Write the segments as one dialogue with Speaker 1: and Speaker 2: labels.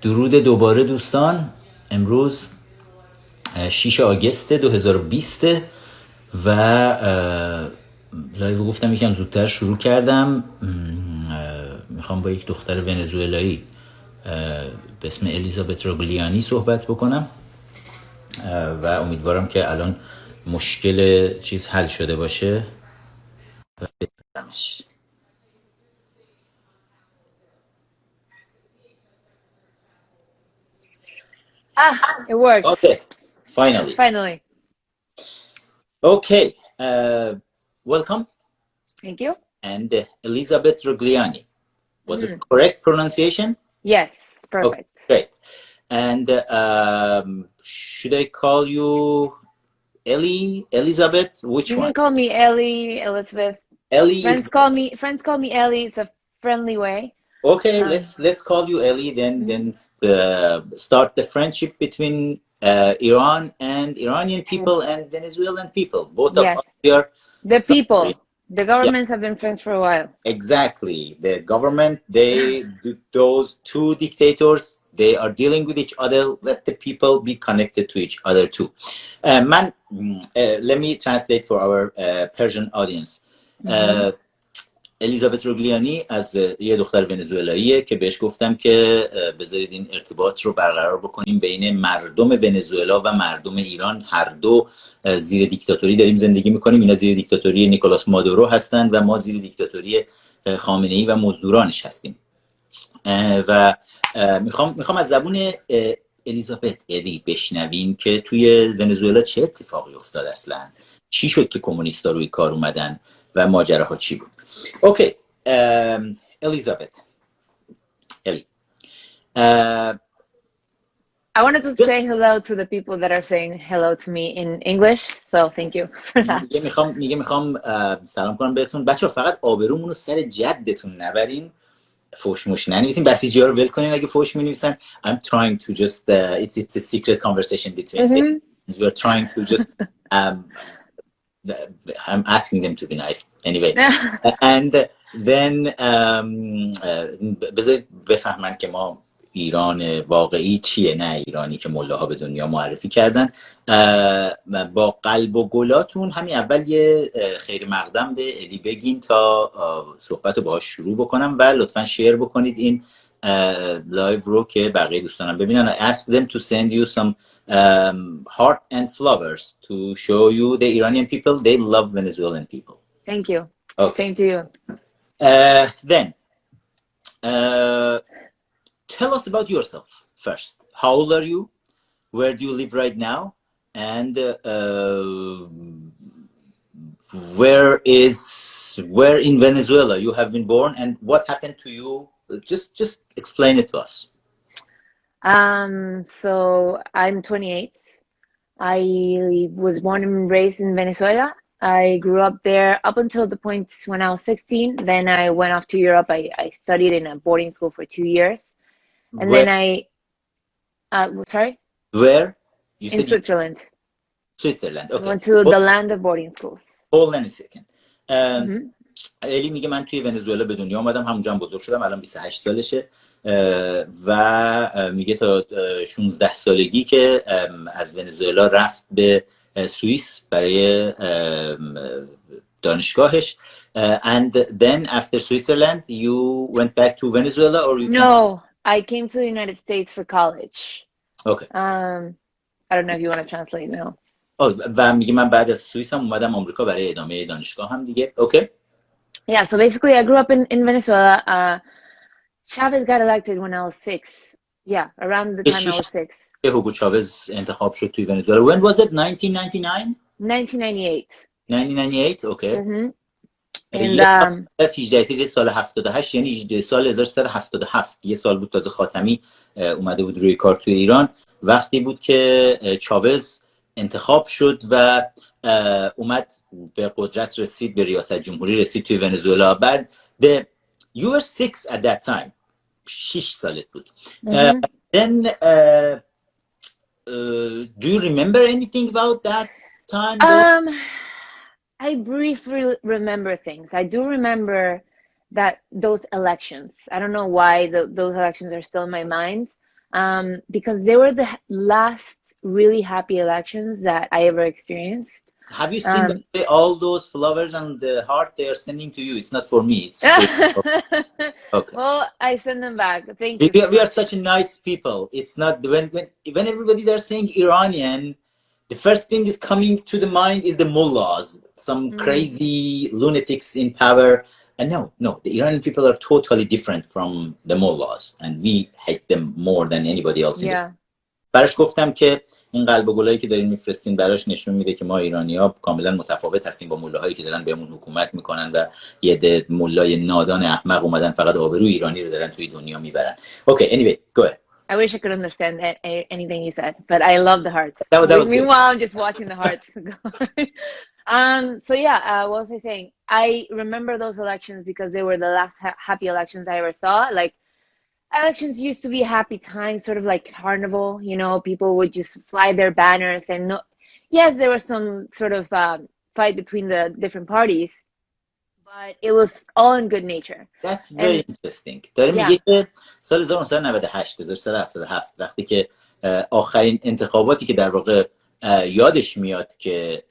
Speaker 1: درود دوباره دوستان. امروز 6 آگوست 2020 و لایو گفتم یکم زودتر شروع کردم. میخوام با یک دختر ونزوئلایی به اسم الیزابت روگلیانی صحبت بکنم و امیدوارم که الان مشکل چیز حل شده باشه و بفهمش.
Speaker 2: It worked.
Speaker 1: Okay, finally. Okay, welcome.
Speaker 2: Thank you.
Speaker 1: And Elisabeth Rogliani. Was it correct pronunciation?
Speaker 2: Yes, perfect.
Speaker 1: Okay, great. And should I call you Ellie, Elisabeth? Which
Speaker 2: You
Speaker 1: one?
Speaker 2: can call me Ellie, Elizabeth.
Speaker 1: Ellie.
Speaker 2: Friends call me Ellie. It's a friendly way.
Speaker 1: Okay, let's call you Ellie. Then start the friendship between Iran and Iranian people and Venezuelan people. Both of us here.
Speaker 2: The people. The governments have been friends for a while.
Speaker 1: Exactly. The government, those two dictators, they are dealing with each other. Let the people be connected to each other too. Let me translate for our Persian audience. الیزابت روگلیانی از یه دختر ونزوئلاییه که بهش گفتم که بذارید این ارتباط رو برقرار بکنیم بین مردم ونزوئلا و مردم ایران. هر دو زیر دیکتاتوری داریم زندگی میکنیم. اینا زیر دیکتاتوری نیکولاس مادورو هستن و ما زیر دیکتاتوری خامنه‌ای و مزدورانش هستیم. و میخوام از زبون الیزابت الی بشنویم که توی ونزوئلا چه اتفاقی افتاد، اصلا چی شد که کمونیستا روی کار اومدن و ماجراها چی بود. Okay, Elisabeth. Ellie.
Speaker 2: I wanted to say hello to the people that are saying hello to me in English, so thank you for that.
Speaker 1: میخوام سلام کنم بهتون. بچه‌ها فقط آبرومون رو سر جدتون نبرین، فوش موش ننویسین، بسیجی‌ها رو ول کنین اگه فوش می‌نویسن. I'm trying to just it's a secret conversation between them. We are trying to just I'm asking them to be nice anyway. And then بذارید بفهمن که ما ایران واقعی چیه، نه ایرانی که ملاها به دنیا معرفی کردن. با قلب و گلاتون همین اول یه خیر مقدم به الی بگین تا صحبت رو باهاش شروع بکنم و لطفا شیر بکنید این لایو رو که بقیه دوستانم ببینن. I ask them to send you some heart and flowers to show you the Iranian people. They love Venezuelan people.
Speaker 2: Thank you.
Speaker 1: Okay.
Speaker 2: Same to you.
Speaker 1: Then tell us about yourself first. How old are you? Where do you live right now? And where in Venezuela you have been born and what happened to you? Just explain it to us.
Speaker 2: So I'm 28. I was born and raised in Venezuela. I grew up there up until the point when I was 16. Then I went off to Europe. I studied in a boarding school for 2 years. And
Speaker 1: Where?
Speaker 2: then sorry?
Speaker 1: Where? You
Speaker 2: in
Speaker 1: said
Speaker 2: Switzerland.
Speaker 1: Switzerland. Okay.
Speaker 2: I went to the land of boarding schools.
Speaker 1: Hold on a second. الی میگه من توی ونزوئلا به دنیا آمدم، همونجا هم بزرگ شدم، الان 28 سالشه و میگه تا 16 سالگی که از ونزوئلا رفت به سوئیس برای دانشگاهش. And then after Switzerland you went back to Venezuela or you
Speaker 2: No, I came to the United States for college.
Speaker 1: Okay.
Speaker 2: I don't know if you want to translate now.
Speaker 1: و میگه من بعد از سوئیس هم اومدم آمریکا برای ادامه دانشگاه هم دیگه. Okay.
Speaker 2: Yeah, so basically I grew up in Venezuela. Chavez got elected when I was 6. Yeah, around the time I was 6.
Speaker 1: هوگو چاوز انتخاب شد توی ونزوئلا. When was it? 1999?
Speaker 2: 1998.
Speaker 1: 1998, okay.
Speaker 2: And
Speaker 1: از 18 تیر سال 78 یعنی سال 1377 یه سال بود تازه خاتمی اومده بود روی کار توی ایران. وقتی بود که چاوز انتخاب شد و اومد به قدرت رسید، به ریاست جمهوری رسید توی ونزوئلا. بعد you were 6 at that time. 6 سالت بود. Then do you remember anything about that time?
Speaker 2: I briefly remember things. I do remember that those elections. I don't know why those elections are still in my mind. because they were the last really happy elections that I ever experienced.
Speaker 1: Have you seen all those flowers and the heart they are sending to you? It's not for me. It's for... Okay.
Speaker 2: Well, I send them back. Thank you.
Speaker 1: We are such nice people. It's not when everybody they're saying Iranian, the first thing is coming to the mind is the mullahs, some crazy lunatics in power. And no, the Iranian people are totally different from the mullahs, and we hate them more than anybody else.
Speaker 2: Yeah.
Speaker 1: براش گفتم که این قلب و گلایی که دارین میفرستین براش نشون میده که ما ایرانی‌ها کاملا متفاوت هستیم با ملاهایی که دارن بهمون حکومت میکنن و یه عده ملای نادان احمق اومدن فقط آبروی ایرانی رو دارن توی دنیا میبرن. Okay, anyway, go ahead.
Speaker 2: I wish I could understand anything you said, but I love the hearts. Meanwhile, I'm just watching the hearts. So yeah, what was I saying? I remember those elections because they were the last happy elections I ever saw. Like, elections used to be a happy time, sort of like carnival, you know, people would just fly their banners and yes, there was some sort of fight between the different parties, but it was all in good nature.
Speaker 1: That's very interesting. داره میگه که سال 1998 1377 وقتی که آخرین انتخاباتی که در واقع یادش میاد که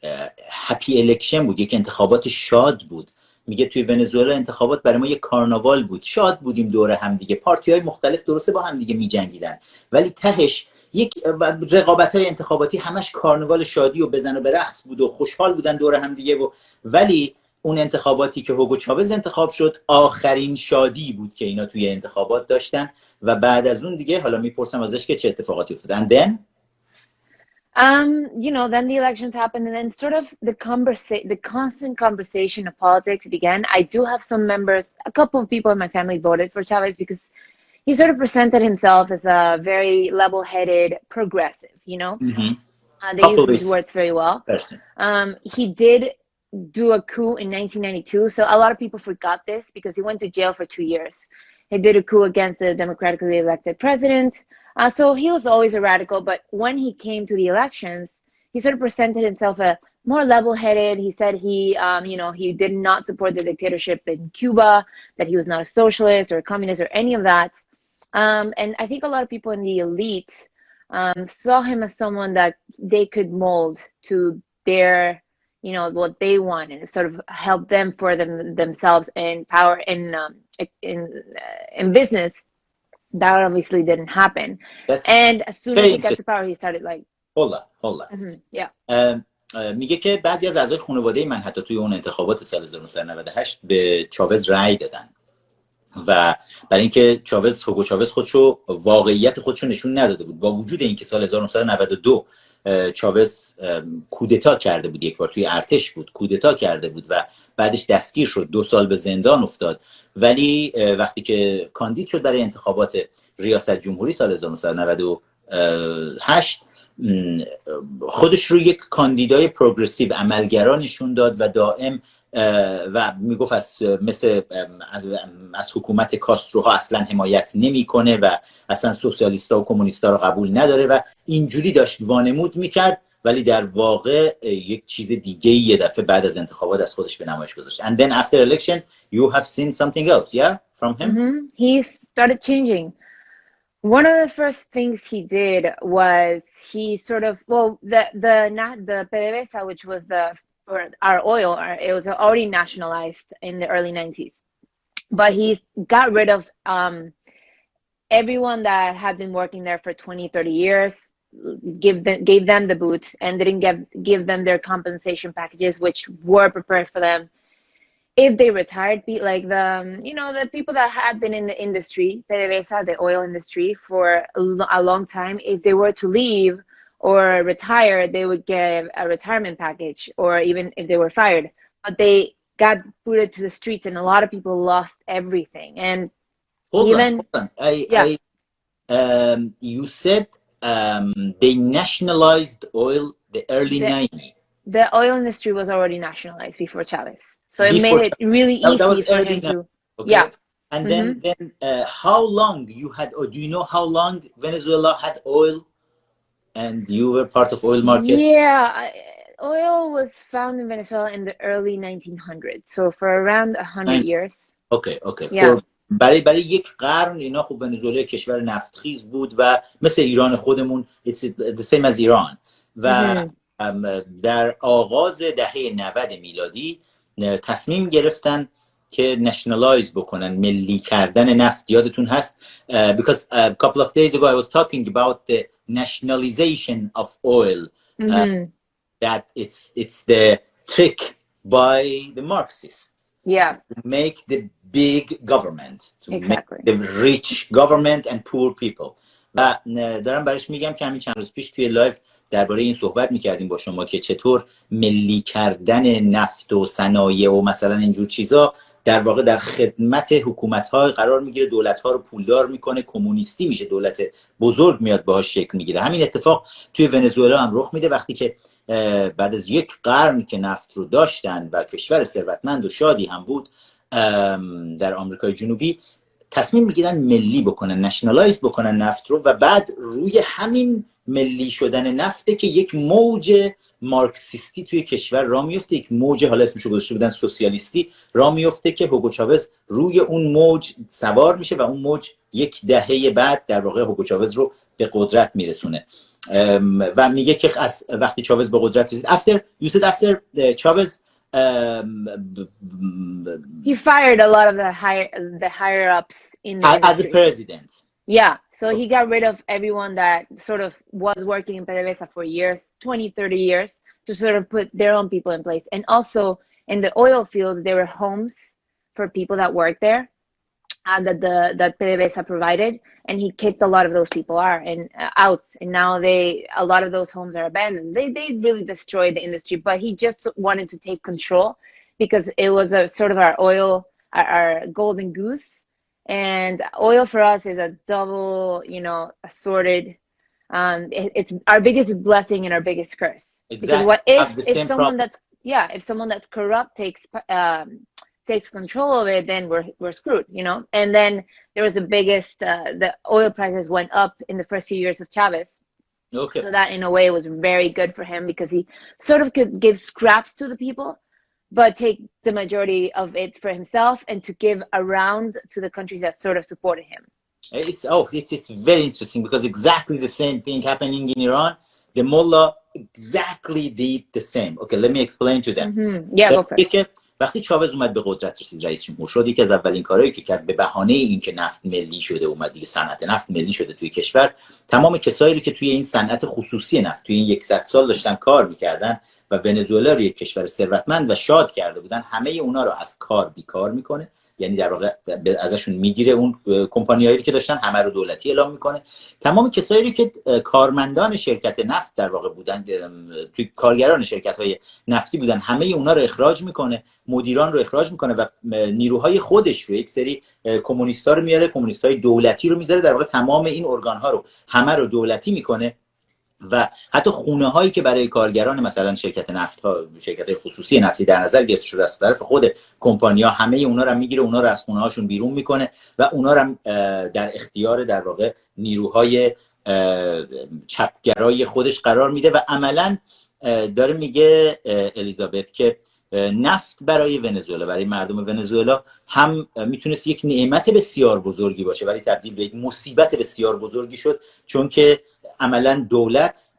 Speaker 1: هپی الکشن بود، یک انتخابات شاد بود. میگه توی ونزوئلا انتخابات برای ما یک کارناوال بود، شاد بودیم دور هم دیگه، پارتی‌های مختلف درسته با هم دیگه می‌جنگیدن ولی تهش یک رقابت‌های انتخاباتی همش کارناوال شادی و بزن و برقص بود و خوشحال بودن دور هم دیگه ولی اون انتخاباتی که هوگو چاوز انتخاب شد آخرین شادی بود که اینا توی انتخابات داشتن و بعد از اون دیگه حالا میپرسم ازش که چه اتفاقاتی افتاد. And then
Speaker 2: you know, then the elections happened, and then sort of the constant conversation of politics began. I do have some members, a couple of people in my family voted for Chavez because he sort of presented himself as a very level-headed progressive, you know? They use these words very well. He did do a coup in 1992, so a lot of people forgot this because he went to jail for 2 years. He did a coup against the democratically elected president. So he was always a radical, but when he came to the elections, he sort of presented himself a more level-headed. He said he, you know, he did not support the dictatorship in Cuba, that he was not a socialist or a communist or any of that. And I think a lot of people in the elite saw him as someone that they could mold to their, you know, what they want and sort of help them for themselves in power in business. That obviously didn't happen. And as soon as he got to power, he started like...
Speaker 1: Hold on.
Speaker 2: Yeah.
Speaker 1: میگه که بعضی از اعضای خانواده من حتی توی اون انتخابات سال 1998 به چاوز رأی دادن و برای اینکه هوگو چاوز خودشو واقعیت خودشو نشون نداده بود با وجود اینکه سال 1992 چاوز کودتا کرده بود، یک بار توی ارتش بود کودتا کرده بود و بعدش دستگیر شد، 2 سال به زندان افتاد، ولی وقتی که کاندید شد برای انتخابات ریاست جمهوری سال 1998 خودش رو یک کاندیدای پروگرسیو عملگرا نشون داد و دائم و میگفت از حکومت کاستروها اصلا حمایت نمیکنه و اصلا سوسیالیستا و کمونیستا رو قبول نداره و اینجوری داشت وانمود میکرد ولی در واقع یک چیز دیگه یه دفعه بعد از انتخابات از خودش به نمایش گذاشت. And then after election you have seen something else, yeah, from him?
Speaker 2: He started changing. One of the first things he did was he sort of, well, the PDVSA, which was our oil, it was already nationalized in the early 90s. But he got rid of everyone that had been working there for 20, 30 years, gave them the boots and didn't give them their compensation packages, which were prepared for them. If they retired, like the people that had been in the industry, PDVSA, the oil industry, for a long time, if they were to leave or retire, they would get a retirement package, or even if they were fired. But they got booted to the streets, and a lot of people lost everything. And
Speaker 1: hold on. You said they nationalized oil the early 90s.
Speaker 2: The oil industry was already nationalized before Chavez. So it made it really easy for him to...
Speaker 1: Okay. Yeah. And then how long you had, or do you know how long Venezuela had oil and you were part of oil market?
Speaker 2: Yeah, oil was found in Venezuela in the early 1900s. So for around 100 years.
Speaker 1: Okay.
Speaker 2: Yeah.
Speaker 1: برای یک قرن اینا خب ونزوئلا کشور نفتخیز بود و مثل ایران خودمون the same as ایران و در آغاز دهه 90 میلادی تصمیم گرفتن که نشنالایز بکنن، ملی کردن نفت. یادتون هست because a couple of days ago I was talking about the nationalization of oil that it's the trick by the Marxists to make the big government, to make the rich government and poor people. و دارم برش میگم که همین چند روز پیش توی لایف درباره این صحبت میکردیم با شما که چطور ملی کردن نفت و صنایع و مثلا اینجور چیزا در واقع در خدمت حکومت‌ها قرار میگیره، دولت‌ها رو پولدار میکنه، کمونیستی میشه، دولت بزرگ میاد باهاش شکل میگیره. همین اتفاق توی ونزوئلا هم رخ میده وقتی که بعد از یک قرن که نفت رو داشتن و کشور ثروتمند و شادی هم بود در آمریکای جنوبی، تصمیم میگیرن ملی بکنن، نشنالایز بکنن نفت رو و بعد روی همین ملی شدن نفته که یک موج مارکسیستی توی کشور را میفته، یک موج حالا اسمشو گذاشته بودن سوسیالیستی را میفته که هوگو چاوز روی اون موج سوار میشه و اون موج یک دهه بعد در واقع هوگو چاوز رو به قدرت میرسونه و میگه که از وقتی چاوز به قدرت رسید after Chavez
Speaker 2: he fired a lot of the higher ups in the
Speaker 1: as a president.
Speaker 2: Yeah, so he got rid of everyone that sort of was working in PDVSA for years, 20, 30 years, to sort of put their own people in place. And also in the oil fields, there were homes for people that worked there that PDVSA provided, and he kicked a lot of those people out. And now a lot of those homes are abandoned. They really destroyed the industry, but he just wanted to take control because it was a sort of our golden goose. And oil for us is a double, assorted. It's our biggest blessing and our biggest curse.
Speaker 1: Exactly.
Speaker 2: Because what if someone that's corrupt takes control of it, then we're screwed, And then there was the oil prices went up in the first few years of Chavez.
Speaker 1: Okay.
Speaker 2: So that in a way was very good for him because he sort of could give scraps to the people, but take the majority of it for himself and to give around to the countries that sort of supported him.
Speaker 1: It's very interesting because exactly the same thing happening in Iran. The mullah exactly did the same. Okay, let me explain to them.
Speaker 2: Yeah, go for it.
Speaker 1: وقتی چاوز اومد به قدرت رسید، رئیس جمهور شد، یکی از اولین کارهایی که کرد به بهانه اینکه نفت ملی شده اومد دیگه، صنعت نفت ملی شده توی کشور، تمام کسایی که توی این صنعت خصوصی نفت توی این 100 سال داشتن کار میکردن و ونزوئلا رو یک کشور ثروتمند و شاد کرده بودن، همه اونا رو از کار بیکار میکنه. یعنی در واقع ازشون میگیره، اون کمپانیایی که داشتن همه رو دولتی اعلام میکنه. تمام کسایی که کارمندان شرکت نفت در واقع بودن، توی کارگران شرکت‌های نفتی بودن، همه اونا رو اخراج میکنه، مدیران رو اخراج میکنه و نیروهای خودش رو، یک سری کمونیستا رو میاره، کمونیستای دولتی رو میذاره، در واقع تمام این ارگان‌ها رو همه رو دولتی میکنه و حتی خونه هایی که برای کارگران مثلا شرکت نفت ها، شرکت های خصوصی نفتی در نظر گرفته شده از طرف خود کمپانی‌ها، همه اونا رو میگیره، اونا رو از خونه هاشون بیرون میکنه و اونا رو در اختیار در واقع نیروهای چپگرای خودش قرار میده و عملاً داره میگه الیزابت که نفت برای ونزوئلا، برای مردم ونزوئلا هم میتونست یک نعمت بسیار بزرگی باشه ولی تبدیل به یک مصیبت بسیار بزرگی شد، چون که عملا دولت،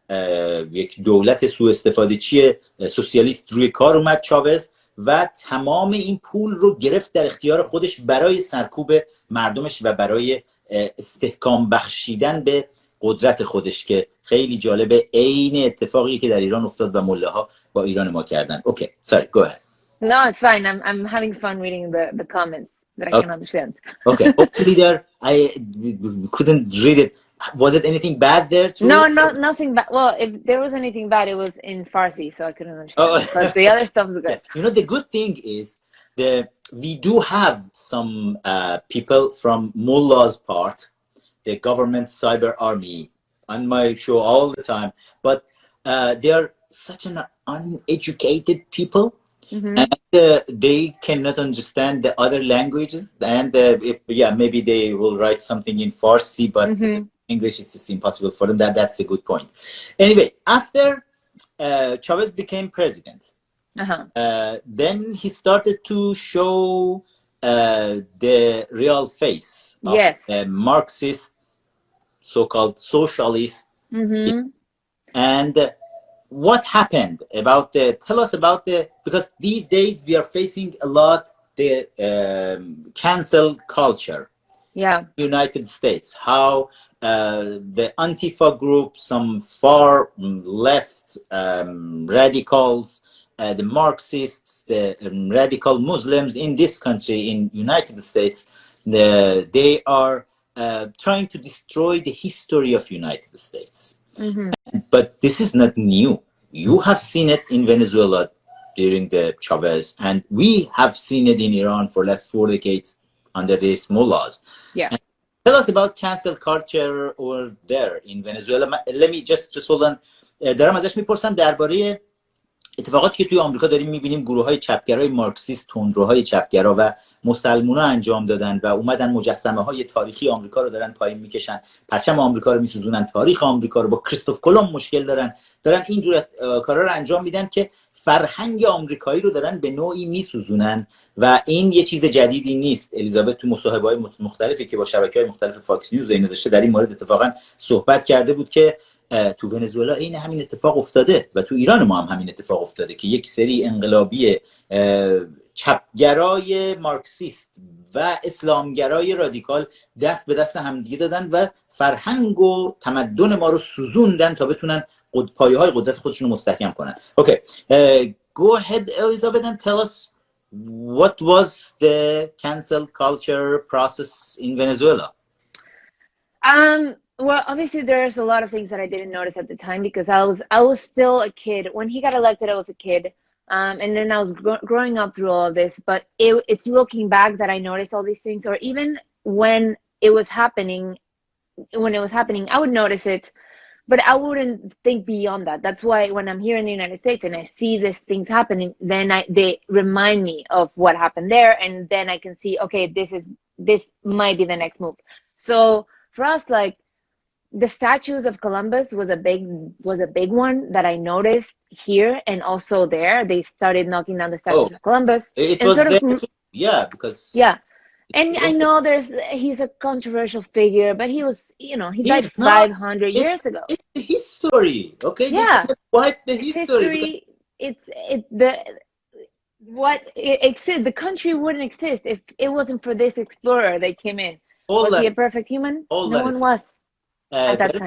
Speaker 1: یک دولت سوء استفاده‌چی سوسیالیست روی کار اومد چاوز و تمام این پول رو گرفت در اختیار خودش برای سرکوب مردمش و برای استحکام بخشیدن به قدرت خودش، که خیلی جالبه، عین اتفاقی که در ایران افتاد و ملاها با ایران ما کردن. Okay, sorry, go ahead.
Speaker 2: No, it's fine. I'm having fun reading the comments that I can understand.
Speaker 1: Okay, hopefully I couldn't read it. Was it anything bad there too?
Speaker 2: No, nothing bad. Well, if there was anything bad, it was in Farsi, so I couldn't understand. But the other stuff is good.
Speaker 1: Yeah. The good thing is we do have some people from Mullah's part, the government cyber army, on my show all the time, but they are such an uneducated people.
Speaker 2: Mm-hmm.
Speaker 1: And they cannot understand the other languages, and maybe they will write something in Farsi, but English it's impossible for them. That's a good point. Anyway, after Chavez became president, then he started to show the real face of
Speaker 2: Yes.
Speaker 1: the Marxist, so-called socialist. And what happened about tell us about because these days we are facing a lot the cancel culture.
Speaker 2: Yeah.
Speaker 1: United States, how the Antifa group, some far left radicals, the Marxists, the radical Muslims in this country, in United States, they are trying to destroy the history of United States. But this is not new. You have seen it in Venezuela during the Chavez, and we have seen it in Iran for the last 4 decades under these mullahs.
Speaker 2: Yeah.
Speaker 1: And tell us about cancel culture over there in Venezuela. Let me just hold on. دارم ازش میپرسم درباره اتفاقاتی که توی آمریکا داریم میبینیم، گروه‌های چپگرای مارکسیست، تندروهای چپگرا و مسلمونا انجام دادن و اومدن مجسمه‌های تاریخی آمریکا رو دارن پایین میکشن، پرچم آمریکا رو میسوزونن، تاریخ آمریکا رو، با کریستوف کلمب مشکل دارن اینجور کارا رو انجام میدن که فرهنگ آمریکایی رو دارن به نوعی میسوزونن و این یه چیز جدیدی نیست. الیزابت تو مصاحبه‌های مختلفی که با شبکه‌های مختلف فاکس نیوز اینو داشته در این مورد اتفاقا صحبت کرده بود که تو ونزوئلا این همین اتفاق افتاده و تو ایران ما هم همین اتفاق افتاده که یک سری انقلابی چپگرای مارکسیست و اسلامگرای رادیکال دست به دست همدیگه دادن و فرهنگ و تمدن ما رو سوزوندن تا بتونن پایه‌های قدرت خودشون رو مستحکم کنن. Okay, go ahead, Elizabeth, and tell us what was the cancel culture process in Venezuela.
Speaker 2: Well, obviously there's a lot of things that I didn't notice at the time because I was still a kid when he got elected. I was a kid, and then I was growing up through all of this. But it's looking back that I noticed all these things, or even when it was happening, I would notice it, but I wouldn't think beyond that. That's why when I'm here in the United States and I see these things happening, then they remind me of what happened there, and then I can see, okay, this might be the next move. So for us, like, the statues of Columbus was a big one that I noticed here and also there. They started knocking down the statues of Columbus.
Speaker 1: It was there too. Yeah, because
Speaker 2: and I know he's a controversial figure, but he was, he died 500 years ago.
Speaker 1: It's the history, okay?
Speaker 2: Yeah,
Speaker 1: they wipe the history.
Speaker 2: The country wouldn't exist if it wasn't for this explorer that came in. Was he a perfect human? No one was.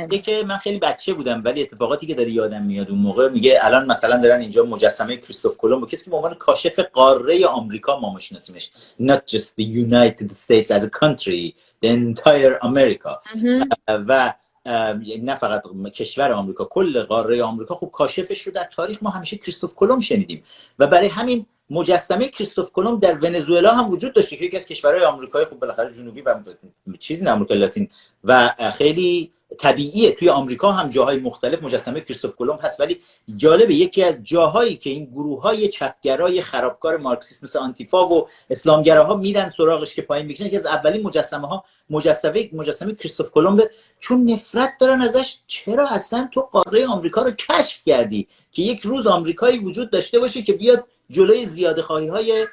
Speaker 1: میگه که من خیلی بچه بودم ولی اتفاقاتی که داره یادم میاد اون موقع، میگه الان مثلا دارن اینجا مجسمه کریستوف کلمب، کسی که به عنوان کاشف قاره آمریکا ما میشناسیمش، not just the United States as a country, the entire America. و نه فقط کشور آمریکا، کل قاره آمریکا. خب کاشفش رو در تاریخ ما همیشه کریستوف کلمب شنیدیم و برای همین مجسمه کریستوف کلمب در ونزوئلا هم وجود داشته که یکی از کشورهای آمریکای خب بالاخره جنوبی و چیزی نه آمریکای لاتین و خیلی طبیعیه توی آمریکا هم جاهای مختلف مجسمه کریستوف کلمب هست. ولی جالبه یکی از جاهایی که این گروه‌های چپگرای خرابکار مارکسیست مثل آنتیفا و اسلامگراها میرن سراغش که پایین میکشن، که از اولین مجسمه کریستوف کلمب، چون نفرت دارن ازش. چرا اصلا تو قاره آمریکا رو کشف کردی که یک روز آمریکایی وجود داشته باشه که بیاد جلوی زیاده‌خواهی‌های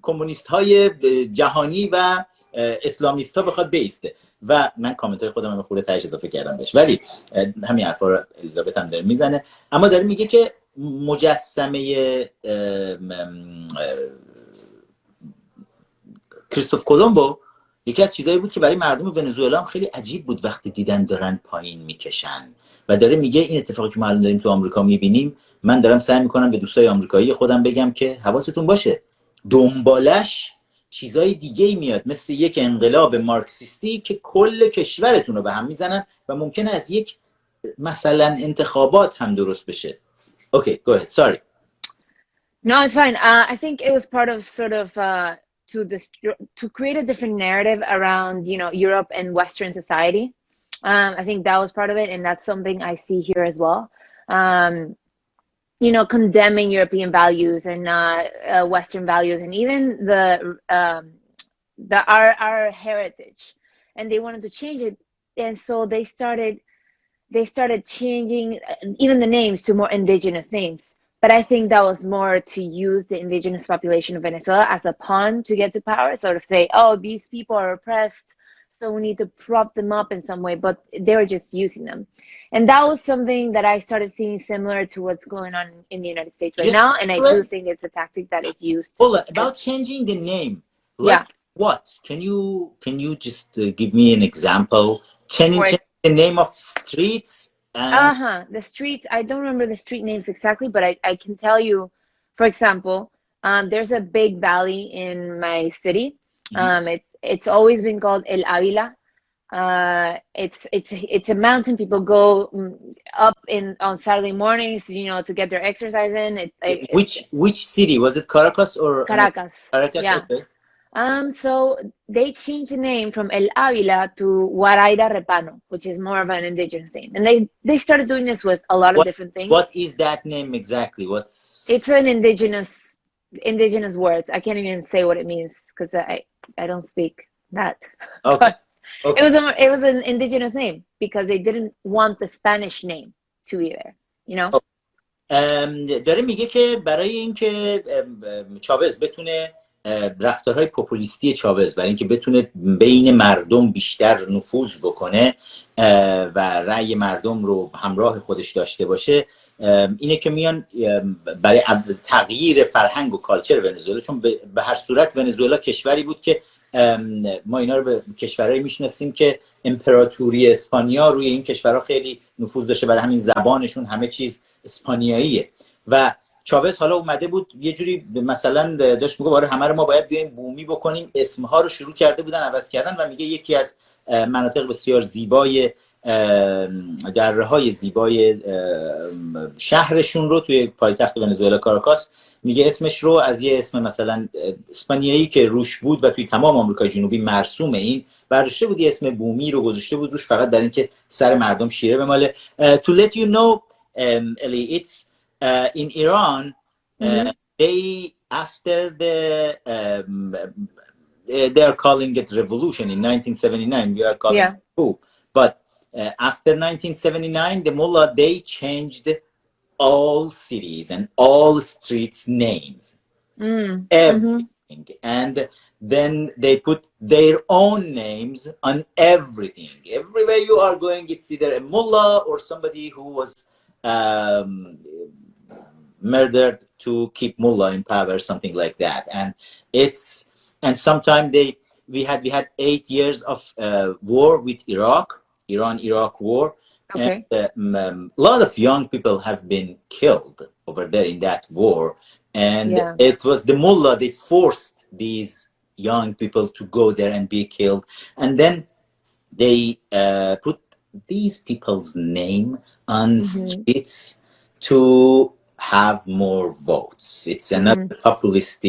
Speaker 1: کمونیست‌های جهانی و اسلامیست‌ها بخواد بیسته. و من کامنت‌های خودم رو خورده تهش اضافه کردم بهش، ولی همین حرفا رو الیزابت هم داره میزنه. اما داره میگه که مجسمه کریستوف کلمبو یکی از چیزایی بود که برای مردم ونزوئلا هم خیلی عجیب بود وقتی دیدن دارن پایین میکشن. و داره میگه این اتفاقی که ما الان داریم تو آمریکا میبینیم، من دارم سعی میکنم به دوستای آمریکایی خودم بگم که حواستون باشه، دنبالش چیزای دیگه‌ای میاد، مثل یک انقلاب مارکسیستی که کل کشورتون رو به هم میزنن و ممکنه از یک مثلا انتخابات هم درست بشه. Okay, go ahead. Sorry.
Speaker 2: No, it's fine. I think it was part of sort of to create a different narrative around, Europe and Western society. I think that was part of it, and that's something I see here as well. Condemning European values and Western values, and even our heritage, and they wanted to change it, and so they started changing even the names to more indigenous names. But I think that was more to use the indigenous population of Venezuela as a pawn to get to power, sort of say, oh, these people are oppressed, so we need to prop them up in some way, but they were just using them. And that was something that I started seeing similar to what's going on in the United States right
Speaker 1: Just
Speaker 2: now. And I do think it's a tactic that is used.
Speaker 1: hold on, about changing the name. Like
Speaker 2: Yeah.
Speaker 1: what? Can you just give me an example? Changing the name of streets?
Speaker 2: The streets, I don't remember the street names exactly, but I can tell you, for example, there's a big valley in my city. It's always been called El Avila. It's a mountain. People go up on Saturday mornings, you know, to get their exercise in.
Speaker 1: Which city was it? Caracas or
Speaker 2: Caracas?
Speaker 1: Caracas.
Speaker 2: Yeah.
Speaker 1: Okay.
Speaker 2: So they changed the name from El Avila to Guaraira Repano, which is more of an indigenous name. And they started doing this with a lot of different things.
Speaker 1: What is that name exactly?
Speaker 2: It's an indigenous words. I can't even say what it means because I don't speak that.
Speaker 1: Okay.
Speaker 2: Okay. It was an indigenous name because they didn't want the Spanish name to be there, you know?
Speaker 1: داره میگه که برای اینکه چاوز بتونه رفتارهای پوپولیستی چاوز برای اینکه بتونه بین مردم بیشتر نفوذ بکنه و رأی مردم رو همراه خودش داشته باشه، اینه که میان برای تغییر فرهنگ و کالچر ونزوئلا، چون به هر صورت ونزوئلا کشوری بود که ما اینا رو به کشورهایی میشناسیم که امپراتوری اسپانیا روی این کشورها خیلی نفوذ داشته، برای همین زبانشون همه چیز اسپانیاییه. و چاوز حالا اومده بود یه جوری مثلا داشت میگه آره همه رو ما باید بیایم بومی بکنیم، اسمها رو شروع کرده بودن عوض کردن و میگه یکی از مناطق بسیار زیبای دره‌های زیبای شهرشون رو توی پایتخت ونزوئلا کاراکاس میگه اسمش رو از یه اسم مثلا اسپانیایی که روش بود و توی تمام آمریکای جنوبی مرسومه این برداشته بود، یه اسم بومی رو گذاشته بود روش فقط برای اینکه سر مردم شیره بماله. To let you know, Ellie, it's in Iran, they after they are calling it revolution in 1979. We are calling it coup, but after 1979, the mullah they changed all cities and all streets names, everything, and then they put their own names on everything. Everywhere you are going, it's either a mullah or somebody who was murdered to keep mullah in power, something like that. And sometimes we had 8 years of war with Iran-Iraq war.
Speaker 2: Okay.
Speaker 1: And a lot of young people have been killed over there in that war. And it was the mullah, they forced these young people to go there and be killed. And then they put these people's name on streets to have more votes. It's another populist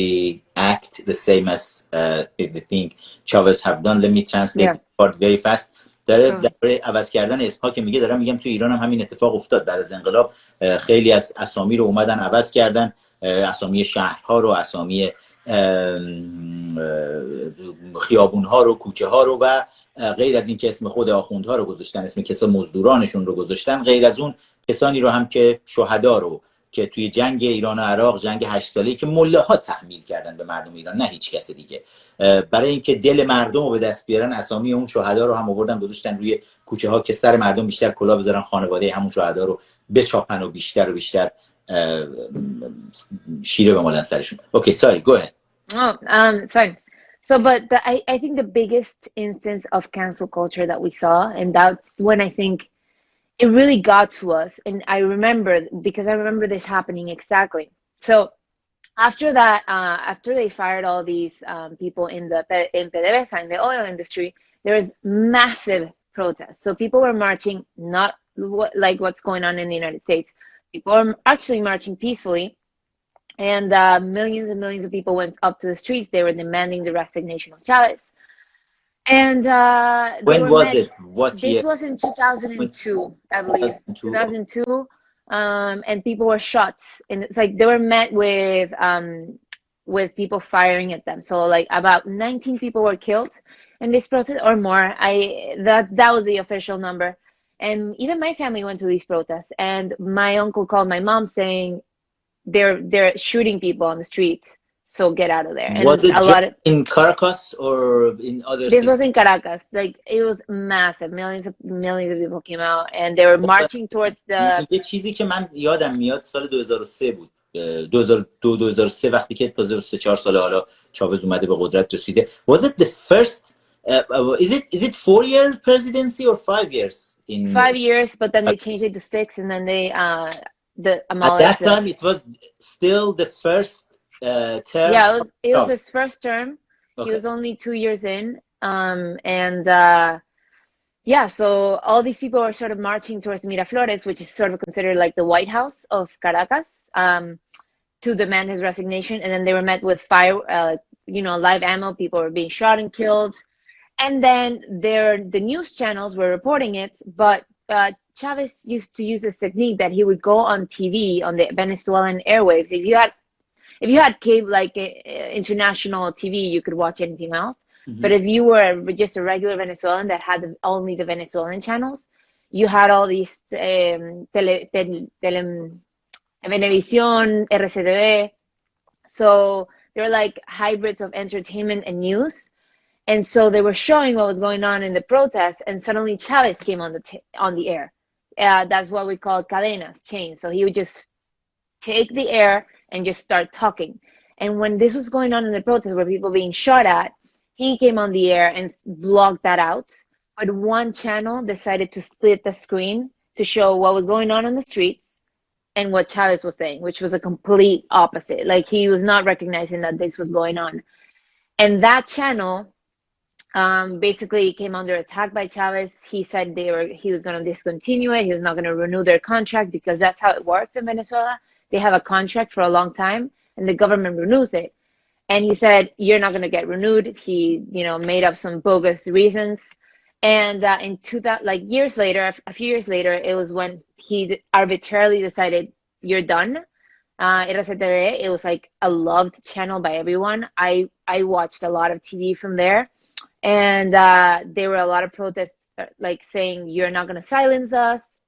Speaker 1: act, the same as the thing Chavez have done. Let me translate the part very fast. داره عوض کردن اسمها که میگه، دارم میگم توی ایران هم همین اتفاق افتاد. بعد از انقلاب خیلی از اسامی رو اومدن عوض کردن، اسامی شهرها رو، اسامی خیابونها رو، کوچه ها رو، و غیر از این که اسم خود آخوندها رو گذاشتن، اسم کسا مزدورانشون رو گذاشتن، غیر از اون کسانی رو هم که شهدا رو که توی جنگ ایران و عراق، جنگ 8 ساله‌ای که ملاها تحمیل کردن به مردم ایران، نه هیچ کس دیگه، برای اینکه دل مردم رو به دست بیارن، اسامی اون شهدا رو هم آوردن گذاشتن روی کوچه ها که سر مردم بیشتر کلاه بذارن، خانواده همون شهدا رو بچاپن و بیشتر و بیشتر شیره بمالن سرشون. Okay, sorry, go ahead.
Speaker 2: It's fine. So, but I think the biggest instance of cancel culture that we saw, and that's when I think it really got to us. And I remember, because I remember this happening exactly. So after that, after they fired all these people in PDVSA, in the oil industry, there was massive protests. So people were marching, not like what's going on in the United States. People are actually marching peacefully. And millions and millions of people went up to the streets. They were demanding the resignation of Chavez. And
Speaker 1: when was it? What year?
Speaker 2: This was in 2002, I believe. 2002. And people were shot. And it's like they were met with people firing at them. So like about 19 people were killed in this protest or more. That was the official number. And even my family went to these protests. And my uncle called my mom saying, they're shooting people on the street. So get out of there. And
Speaker 1: was it
Speaker 2: a lot of,
Speaker 1: in Caracas or in other
Speaker 2: this
Speaker 1: cities?
Speaker 2: was in Caracas. Like it was massive. Millions of people came out and they were marching towards the.
Speaker 1: یه چیزی که من یادم میاد سال 2003 بود، 2002-2003 وقتی که تازه 3-4 سال حالا چاوز اومده به قدرت رسیده. Was it the first is it 4-year presidency or 5 years? In
Speaker 2: 5 years, but then they changed it to 6, and then they
Speaker 1: at that time it was still the first term.
Speaker 2: Yeah, it was his first term.
Speaker 1: Okay.
Speaker 2: He was only 2 years in, and yeah, so all these people were sort of marching towards Miraflores, which is sort of considered like the White House of Caracas, to demand his resignation. And then they were met with fire, live ammo. People were being shot and killed. And then the news channels were reporting it, but Chavez used to use this technique that he would go on TV, on the Venezuelan airwaves. If you had cable, like international TV, you could watch anything else. Mm-hmm. But if you were just a regular Venezuelan that had only the Venezuelan channels, you had all these Venevisión, RCTV. So they were like hybrids of entertainment and news. And so they were showing what was going on in the protests, and suddenly Chavez came on the air. That's what we call cadenas, chains. So he would just take the air and just start talking. And when this was going on in the protests where people being shot at, he came on the air and blocked that out. But one channel decided to split the screen to show what was going on the streets and what Chavez was saying, which was a complete opposite. Like he was not recognizing that this was going on. And that channel basically came under attack by Chavez. He said he was going to discontinue it. He was not going to renew their contract, because that's how it works in Venezuela. They have a contract for a long time and the government renews it. And he said, you're not going to get renewed. He, made up some bogus reasons. And years later, a few years later, it was when he arbitrarily decided, you're done. RCTV, it was like a loved channel by everyone. I watched a lot of TV from there. And there were a lot of protests like saying, you're not going to silence us.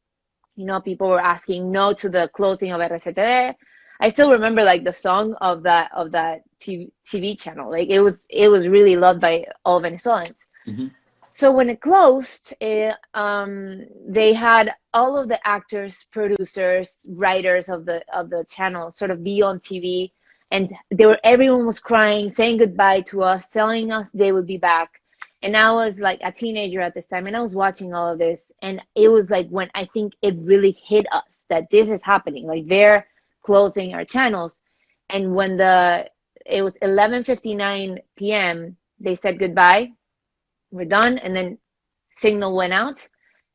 Speaker 2: People were asking no to the closing of RCTV. I still remember like the song of that TV channel. Like it was really loved by all Venezuelans. Mm-hmm. So when it closed, they had all of the actors, producers, writers of the channel sort of be on TV, and everyone was crying, saying goodbye to us, telling us they would be back. And I was like a teenager at this time, and I was watching all of this, and it was like when I think it really hit us that this is happening. Like they're closing our channels. And when it was 11:59 p.m., they said goodbye, we're done. And then signal went out,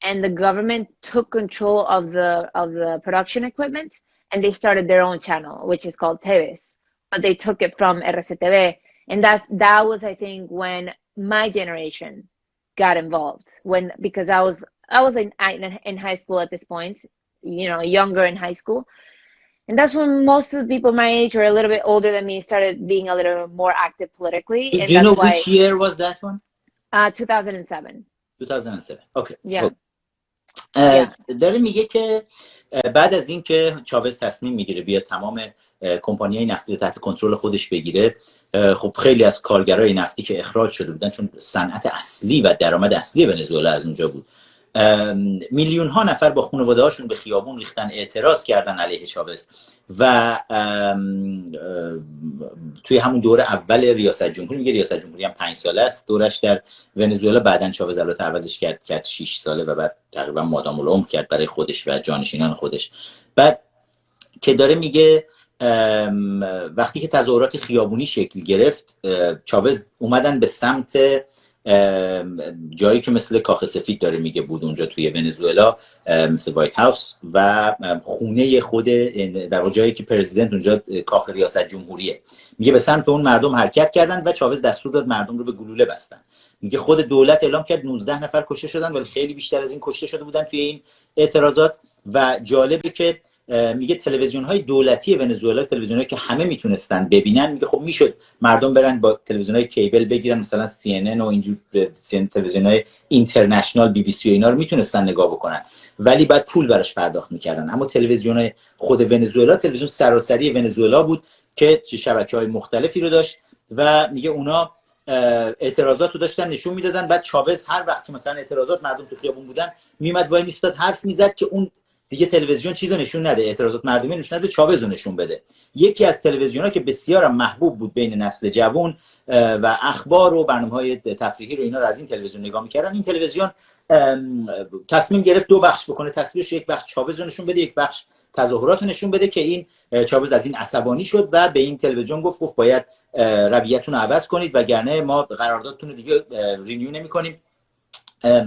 Speaker 2: and the government took control of the production equipment, and they started their own channel, which is called Teves, but they took it from RCTV. And that was, I think, when my generation got involved, because I was in high school at this point, younger in high school. And that's when most of the people my age or a little bit older than me started being a little more active politically.
Speaker 1: Do you know which year was that one?
Speaker 2: 2007.
Speaker 1: 2007. Okay.
Speaker 2: Yeah.
Speaker 1: داره میگه که بعد از این که چاوز تصمیم میگیره بیاد تمام کمپانیای نفتی رو تحت کنترل خودش بگیره، خب خیلی از کارگرای نفتی که اخراج شده بودن، چون صنعت اصلی و درآمد اصلی ونزوئلا از اونجا بود، میلیون ها نفر با خانواده هاشون به خیابون ریختن، اعتراض کردن علیه چاوز. و توی همون دور اول ریاست جمهوری، میگه ریاست جمهوری هم 5 ساله است دورش در ونزوئلا، بعدن چاوز البته عوضش کرد 6 ساله و بعد تقریبا مادام العمر کرد برای خودش و جانشینان خودش. بعد که داره میگه وقتی که تظاهرات خیابونی شکل گرفت، چاوز اومدن به سمت جایی که مثل کاخ سفید داره میگه بود اونجا توی ونزوئلا، مثل وایت هاوس و خونه خود، در واقع جایی که پرزیدنت اونجا کاخ ریاست جمهوریه. میگه به سمت اون مردم حرکت کردن و چاوز دستور داد مردم رو به گلوله بستن. میگه خود دولت اعلام کرد 19 نفر کشته شدن، ولی خیلی بیشتر از این کشته شده بودن توی این اعتراضات. و جالبه که میگه تلویزیون های دولتی ونزوئلا، تلویزیون هایی که همه میتونستن ببینن، میگه خب میشد مردم برن با تلویزیون های کیبل بگیرن، مثلا CNN و اینجور تلویزیون های اینترنشنال BBC و اینا رو میتونستن نگاه بکنن، ولی بعد پول براش پرداخت میکردن. اما تلویزیون های خود ونزوئلا، تلویزیون سراسری ونزوئلا بود که شبکه‌های مختلفی رو داشت و میگه اونا اعتراضات رو داشتن نشون میدادن. بعد چاوز هر وقت که مثلا اعتراضات مردم تو خیابون بودن میمد وای میستاد حرف میزد که اون دیگه تلویزیون چیزو نشون نده، اعتراضات مردمی نشون نده، چاوز رو نشون بده. یکی از تلویزیون‌ها که بسیار محبوب بود بین نسل جوان و اخبار و برنامه‌های تفریحی رو اینا رو از این تلویزیون نگاه می‌کردن. این تلویزیون تصمیم گرفت دو بخش بکنه تصویرش، یک بخش چاوز رو نشون بده، یک بخش تظاهرات رو نشون بده، که این چاوز از این عصبانی شد و به این تلویزیون گفت باید رویتون رو عوض کنید وگرنه ما قراردادتون رو دیگه رینیو نمی‌کنیم.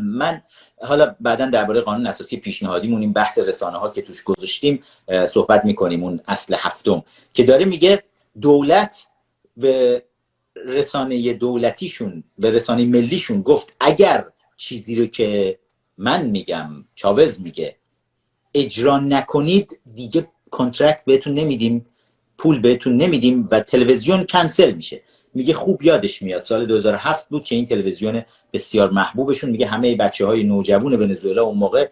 Speaker 1: من حالا بعداً درباره قانون اساسی پیشنهادیمون، این بحث رسانه ها که توش گذاشتیم صحبت میکنیم، اون اصل هفتم که داره میگه دولت به رسانه دولتیشون، به رسانه ملیشون گفت اگر چیزی رو که من میگم، چاوز میگه، اجرا نکنید دیگه کنترکت بهتون نمیدیم، پول بهتون نمیدیم و تلویزیون کنسل میشه. میگه خوب یادش میاد سال 2007 بود که این تلویزیون بسیار محبوبشون، میگه همه بچه‌های نوجوان ونزوئلا اون موقع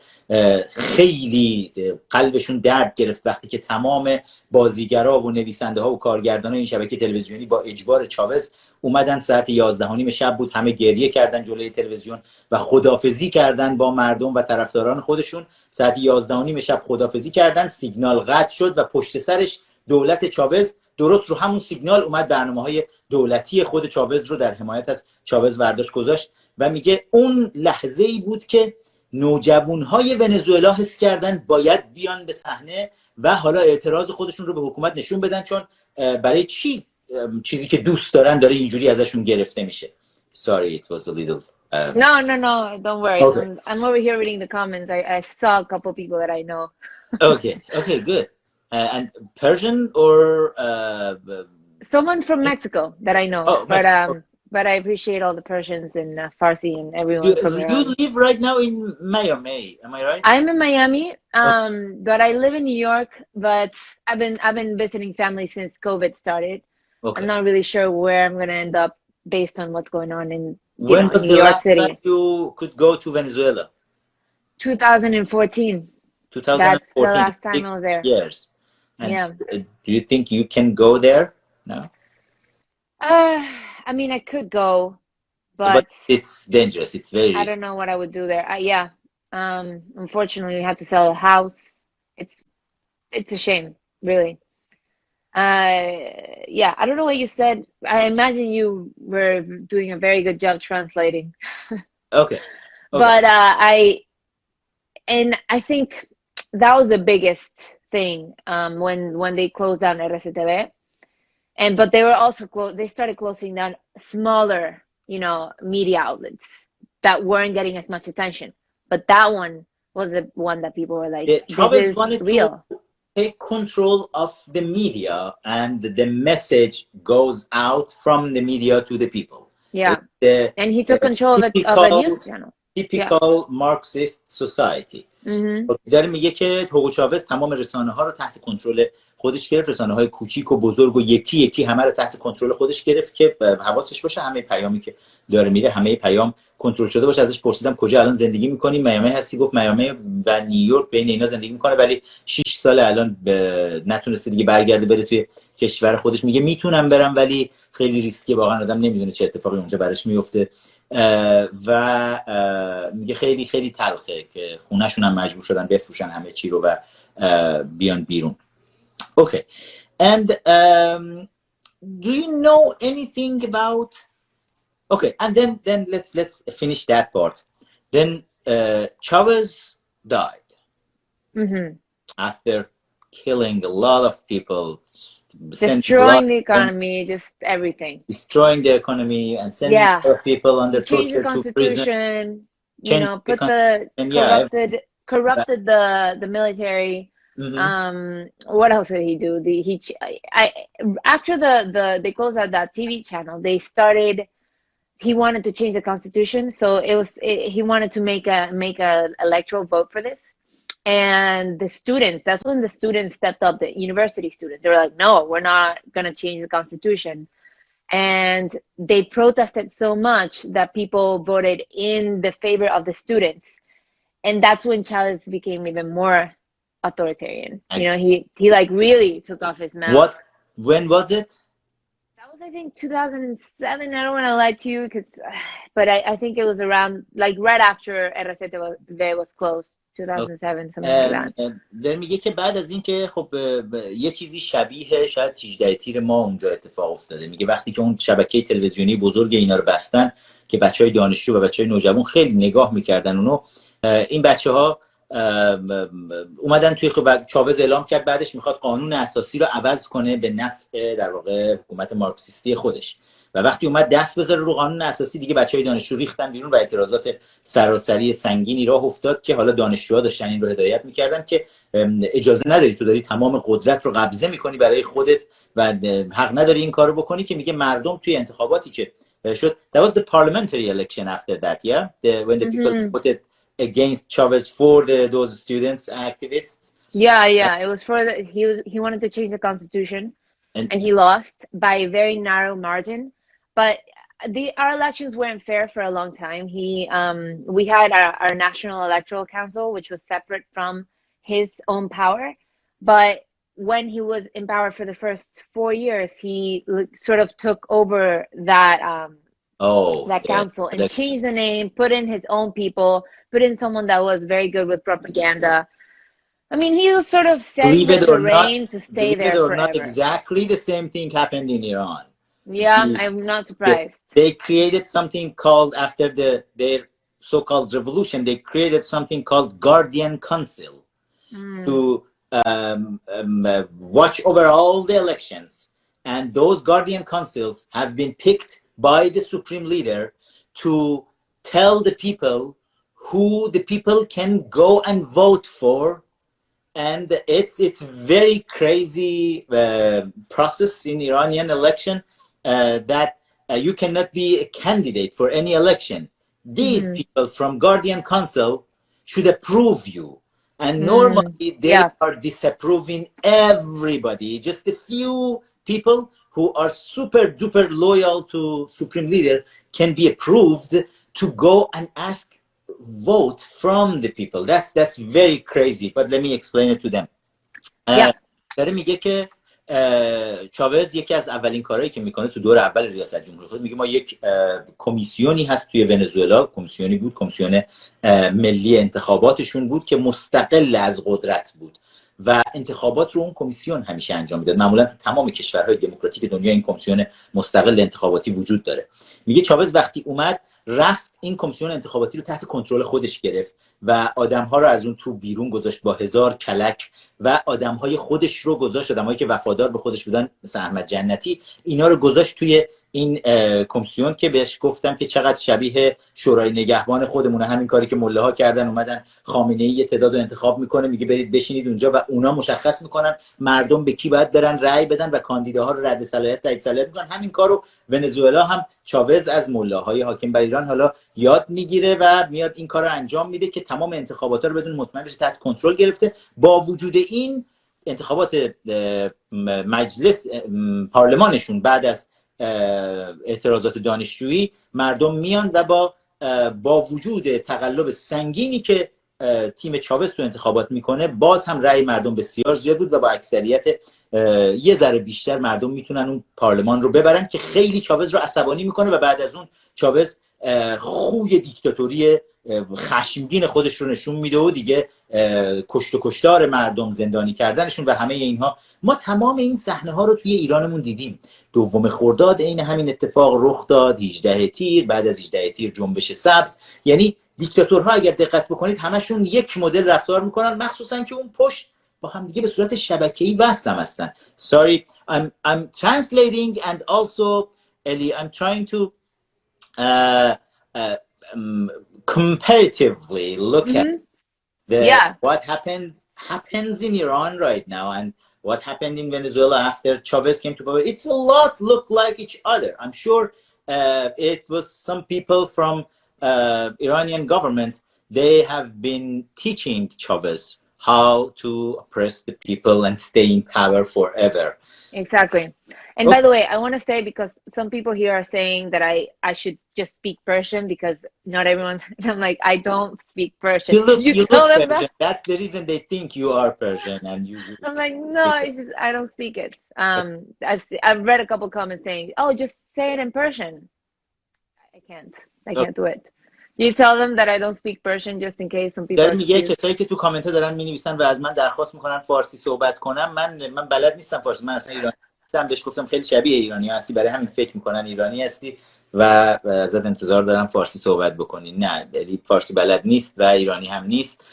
Speaker 1: خیلی قلبشون درد گرفت وقتی که تمام بازیگرا و نویسنده‌ها و کارگردانای این شبکه تلویزیونی با اجبار چاوز اومدن ساعت 11:30 شب بود، همه گریه کردن جلوی تلویزیون و خدافظی کردن با مردم و طرفداران خودشون. ساعت 11:30 شب خدافظی کردن، سیگنال قطع شد و پشت سرش دولت چاوز درست رو همون سیگنال اومد برنامه‌های دولتی خود چاوز رو در حمایت از چاوز ورداشت گذاشت. و میگه اون لحظه‌ای بود که نوجوان‌های ونزوئلا حس کردن باید بیان به صحنه و حالا اعتراض خودشون رو به حکومت نشون بدن، چون برای چی چیزی که دوست دارن داره اینجوری ازشون گرفته میشه. Sorry, it was a little
Speaker 2: No, don't worry.
Speaker 1: Okay.
Speaker 2: I'm over here reading the comments. I saw a couple people that I know.
Speaker 1: Okay, good. And Persian or
Speaker 2: someone from Mexico that I know.
Speaker 1: Oh, Mexico.
Speaker 2: But I appreciate all the Persians and Farsi and everyone from around.
Speaker 1: You live right now in Miami, am I right?
Speaker 2: I'm in Miami, but I live in New York. But I've been visiting family since COVID started. Okay. I'm not really sure where I'm gonna end up based on what's going on in
Speaker 1: when was
Speaker 2: New
Speaker 1: the
Speaker 2: York
Speaker 1: last
Speaker 2: City.
Speaker 1: time you could go to Venezuela?
Speaker 2: 2014.
Speaker 1: 2014.
Speaker 2: That's the last time I was there.
Speaker 1: Years. And
Speaker 2: yeah.
Speaker 1: Do you think you can go there? No.
Speaker 2: I mean, I could go, but
Speaker 1: it's dangerous. It's very risky.
Speaker 2: I don't know what I would do there. Yeah. Unfortunately, we had to sell a house. It's a shame, really. Yeah, I don't know what you said. I imagine you were doing a very good job translating.
Speaker 1: Okay.
Speaker 2: But I think that was the biggest thing when they closed down RCTV. But they were also they started closing down smaller, media outlets that weren't getting as much attention. But that one was the one that people were like,
Speaker 1: Chavez
Speaker 2: this is
Speaker 1: wanted
Speaker 2: real.
Speaker 1: To take control of the media, and the message goes out from the media to the people.
Speaker 2: Yeah. And he took control of a news channel.
Speaker 1: Typical Marxist society. داره میگه که هوگو چاوز تمام رسانه ها رو تحت کنترل خودش گرفت، رسانه های کوچیک و بزرگ و یکی یکی همه رو تحت کنترل خودش گرفت که حواسش باشه همه پیامی که داره میره همه پیام کنترل شده باشه. ازش پرسیدم کجا الان زندگی میکنی؟ میامی هستی؟ گفت میامی و نیویورک بین اینا زندگی میکنه، ولی 6 سال الان نتونسته دیگه برگرده بره توی کشور خودش. میگه میتونم برم ولی خیلی ریسکیه، واقعا آدم نمیدونه چه اتفاقی اونجا براش میفته. و میگه خیلی خیلی تلخه که خونه‌شون هم مجبور شدن بفروشن همه چی رو و بیان بیرون. Okay. And do you know anything about Okay, and then let's finish that part. Then Chavez died. After killing a lot of people,
Speaker 2: destroying the economy, just everything.
Speaker 1: Destroying the economy and sending people under torture to prison.
Speaker 2: Corrupted the military. What else did he do? After they closed out that TV channel, he wanted to change the constitution. So he wanted to make a electoral vote for this. And the students, that's when the students stepped up, the university students. They were like, no, we're not going to change the constitution. And they protested so much that people voted in the favor of the students. And that's when Chavez became even more authoritarian. You know, he like really took off his mask.
Speaker 1: When was it?
Speaker 2: That was, I think, 2007. I don't want to lie to you, but I think it was around, like, right after RCTV was closed. 2007 something like that.
Speaker 1: در میگه که بعد از این که خب یه چیزی شبیه شاید 18 تیر ما اونجا اتفاق افتاده. میگه وقتی که اون شبکه تلویزیونی بزرگ اینا رو بستن که بچهای دانشجو و بچهای نوجوان خیلی نگاه میکردن اونو، این بچه‌ها اومدن توی چاوز اعلام کرد بعدش میخواد قانون اساسی رو عوض کنه به نفع در واقع حکومت مارکسیستی خودش. و وقتی اومد دست بذاره رو قانون اساسی، دیگه بچهای دانشجو ریختن بیرون و اعتراضات سراسری سنگینی راه افتاد که حالا دانشجوها داشتن این رو هدایت میکردن که اجازه نداری، تو داری تمام قدرت رو قبضه میکنی برای خودت و حق نداری این کارو بکنی. که میگه مردم توی انتخاباتی که شد، that was the parliamentary election after that, yeah, when the people voted against Chavez for those students activists.
Speaker 2: Yeah, it was for he wanted to change the constitution, and he lost by a very narrow margin. But our elections weren't fair for a long time. We had our National Electoral Council, which was separate from his own power. But when he was in power for the first 4 years, he sort of took over that council and changed the name, put in his own people, put in someone that was very good with propaganda. I mean, he was sort of setting the terrain to stay there forever.
Speaker 1: Believe it or not, exactly the same thing happened in Iran.
Speaker 2: Yeah, I'm not surprised.
Speaker 1: They created something called, after their so-called revolution, they created something called Guardian Council to watch over all the elections. And those Guardian Councils have been picked by the supreme leader to tell the people who the people can go and vote for. And it's very crazy process in Iranian election. That you cannot be a candidate for any election. These people from Guardian Council should approve you. And normally they are disapproving everybody. Just a few people who are super duper loyal to Supreme Leader can be approved to go and ask vote from the people. That's very crazy. But let me explain it to them. داره میگه که چاوز یکی از اولین کارهایی که میکنه تو دور اول ریاست جمهوری خود، میگه ما یک کمیسیونی هست توی ونزوئلا، کمیسیونی بود، کمیسیون ملی انتخاباتشون بود که مستقل از قدرت بود و انتخابات رو اون کمیسیون همیشه انجام میداد. معمولا تو تمام کشورهای دموکراتیک دنیا این کمیسیون مستقل انتخاباتی وجود داره. میگه چاوز وقتی اومد رفت این کمیسیون انتخاباتی رو تحت کنترل خودش گرفت و آدم‌ها رو از اون تو بیرون گذاشت با 1000 کلک و آدم‌های خودش رو گذاشت، آدم‌هایی که وفادار به خودش بودن مثل احمد جنتی، اینا رو گذاشت توی این کمیسیون که بهش گفتم که چقدر شبیه شورای نگهبان خودمونه. همین کاری که مله‌ها کردن، اومدن خامنه‌ای یه تعداد رو انتخاب میکنه، میگه برید بشینید اونجا و اونا مشخص میکنن مردم به کی باید برن رأی بدن و کاندیداها رو رد صلاحیت تایید صلاحیت میکنن. همین کارو ونزوئلا هم چاوز از ملاهای حاکم بر ایران حالا یاد میگیره و میاد این کارو انجام میده که تمام انتخاباتا رو بدون مطمئن بشه تحت کنترل گرفته. با وجود این انتخابات مجلس پارلمانشون بعد از اعتراضات دانشجویی مردم میان و با وجود تقلب سنگینی که تیم چاوز تو انتخابات میکنه باز هم رأی مردم بسیار زیاد بود و با اکثریت یه ذره بیشتر مردم میتونن اون پارلمان رو ببرن که خیلی چاوز رو عصبانی میکنه و بعد از اون چاوز خوی دیکتاتوری خشمگین خودش رو نشون میده و دیگه کشت و کشتار مردم، زندانی کردنشون و همه اینها. ما تمام این صحنه ها رو توی ایرانمون دیدیم. 2 خرداد عین همین اتفاق رخ داد، 18 تیر، بعد از 18 تیر جنبش سبز. یعنی دیکتاتورها اگر دقت بکنید همشون یک مدل رفتار میکنن، مخصوصا که اون پشت با هم دیگه به صورت شبکه‌ای وصل هستن. Sorry, I'm translating and also Eli, I'm trying to comparatively look at what happens in Iran right now and what happened in Venezuela after Chavez came to power. It's a lot look like each other. I'm sure it was some people from Iranian government, they have been teaching Chavez how to oppress the people and stay in power forever.
Speaker 2: Exactly. And by the way, I want to say, because some people here are saying that I should just speak Persian because not everyone. I'm like, I don't speak Persian.
Speaker 1: You
Speaker 2: Tell
Speaker 1: look
Speaker 2: them
Speaker 1: Persian.
Speaker 2: that.
Speaker 1: That's the reason they think you are Persian, and you.
Speaker 2: I'm like, no, I don't speak it. I've read a couple comments saying, oh, just say it in Persian. I can't. I
Speaker 1: Okay.
Speaker 2: can't do it. You tell them that I don't speak Persian just in case some people
Speaker 1: داره
Speaker 2: are
Speaker 1: میگه
Speaker 2: confused.
Speaker 1: کسایی که تو کامنت ها دارن مینویسن و از من درخواست میکنن فارسی صحبت کنم، من بلد نیستم فارسی. من اصلا ایرانی هستم، بهش گفتم خیلی شبیه ایرانی هستی، برای همین فکر میکنن ایرانی هستی و ازت انتظار دارم فارسی صحبت بکنی. نه، فارسی بلد نیست و ایرانی هم نیست.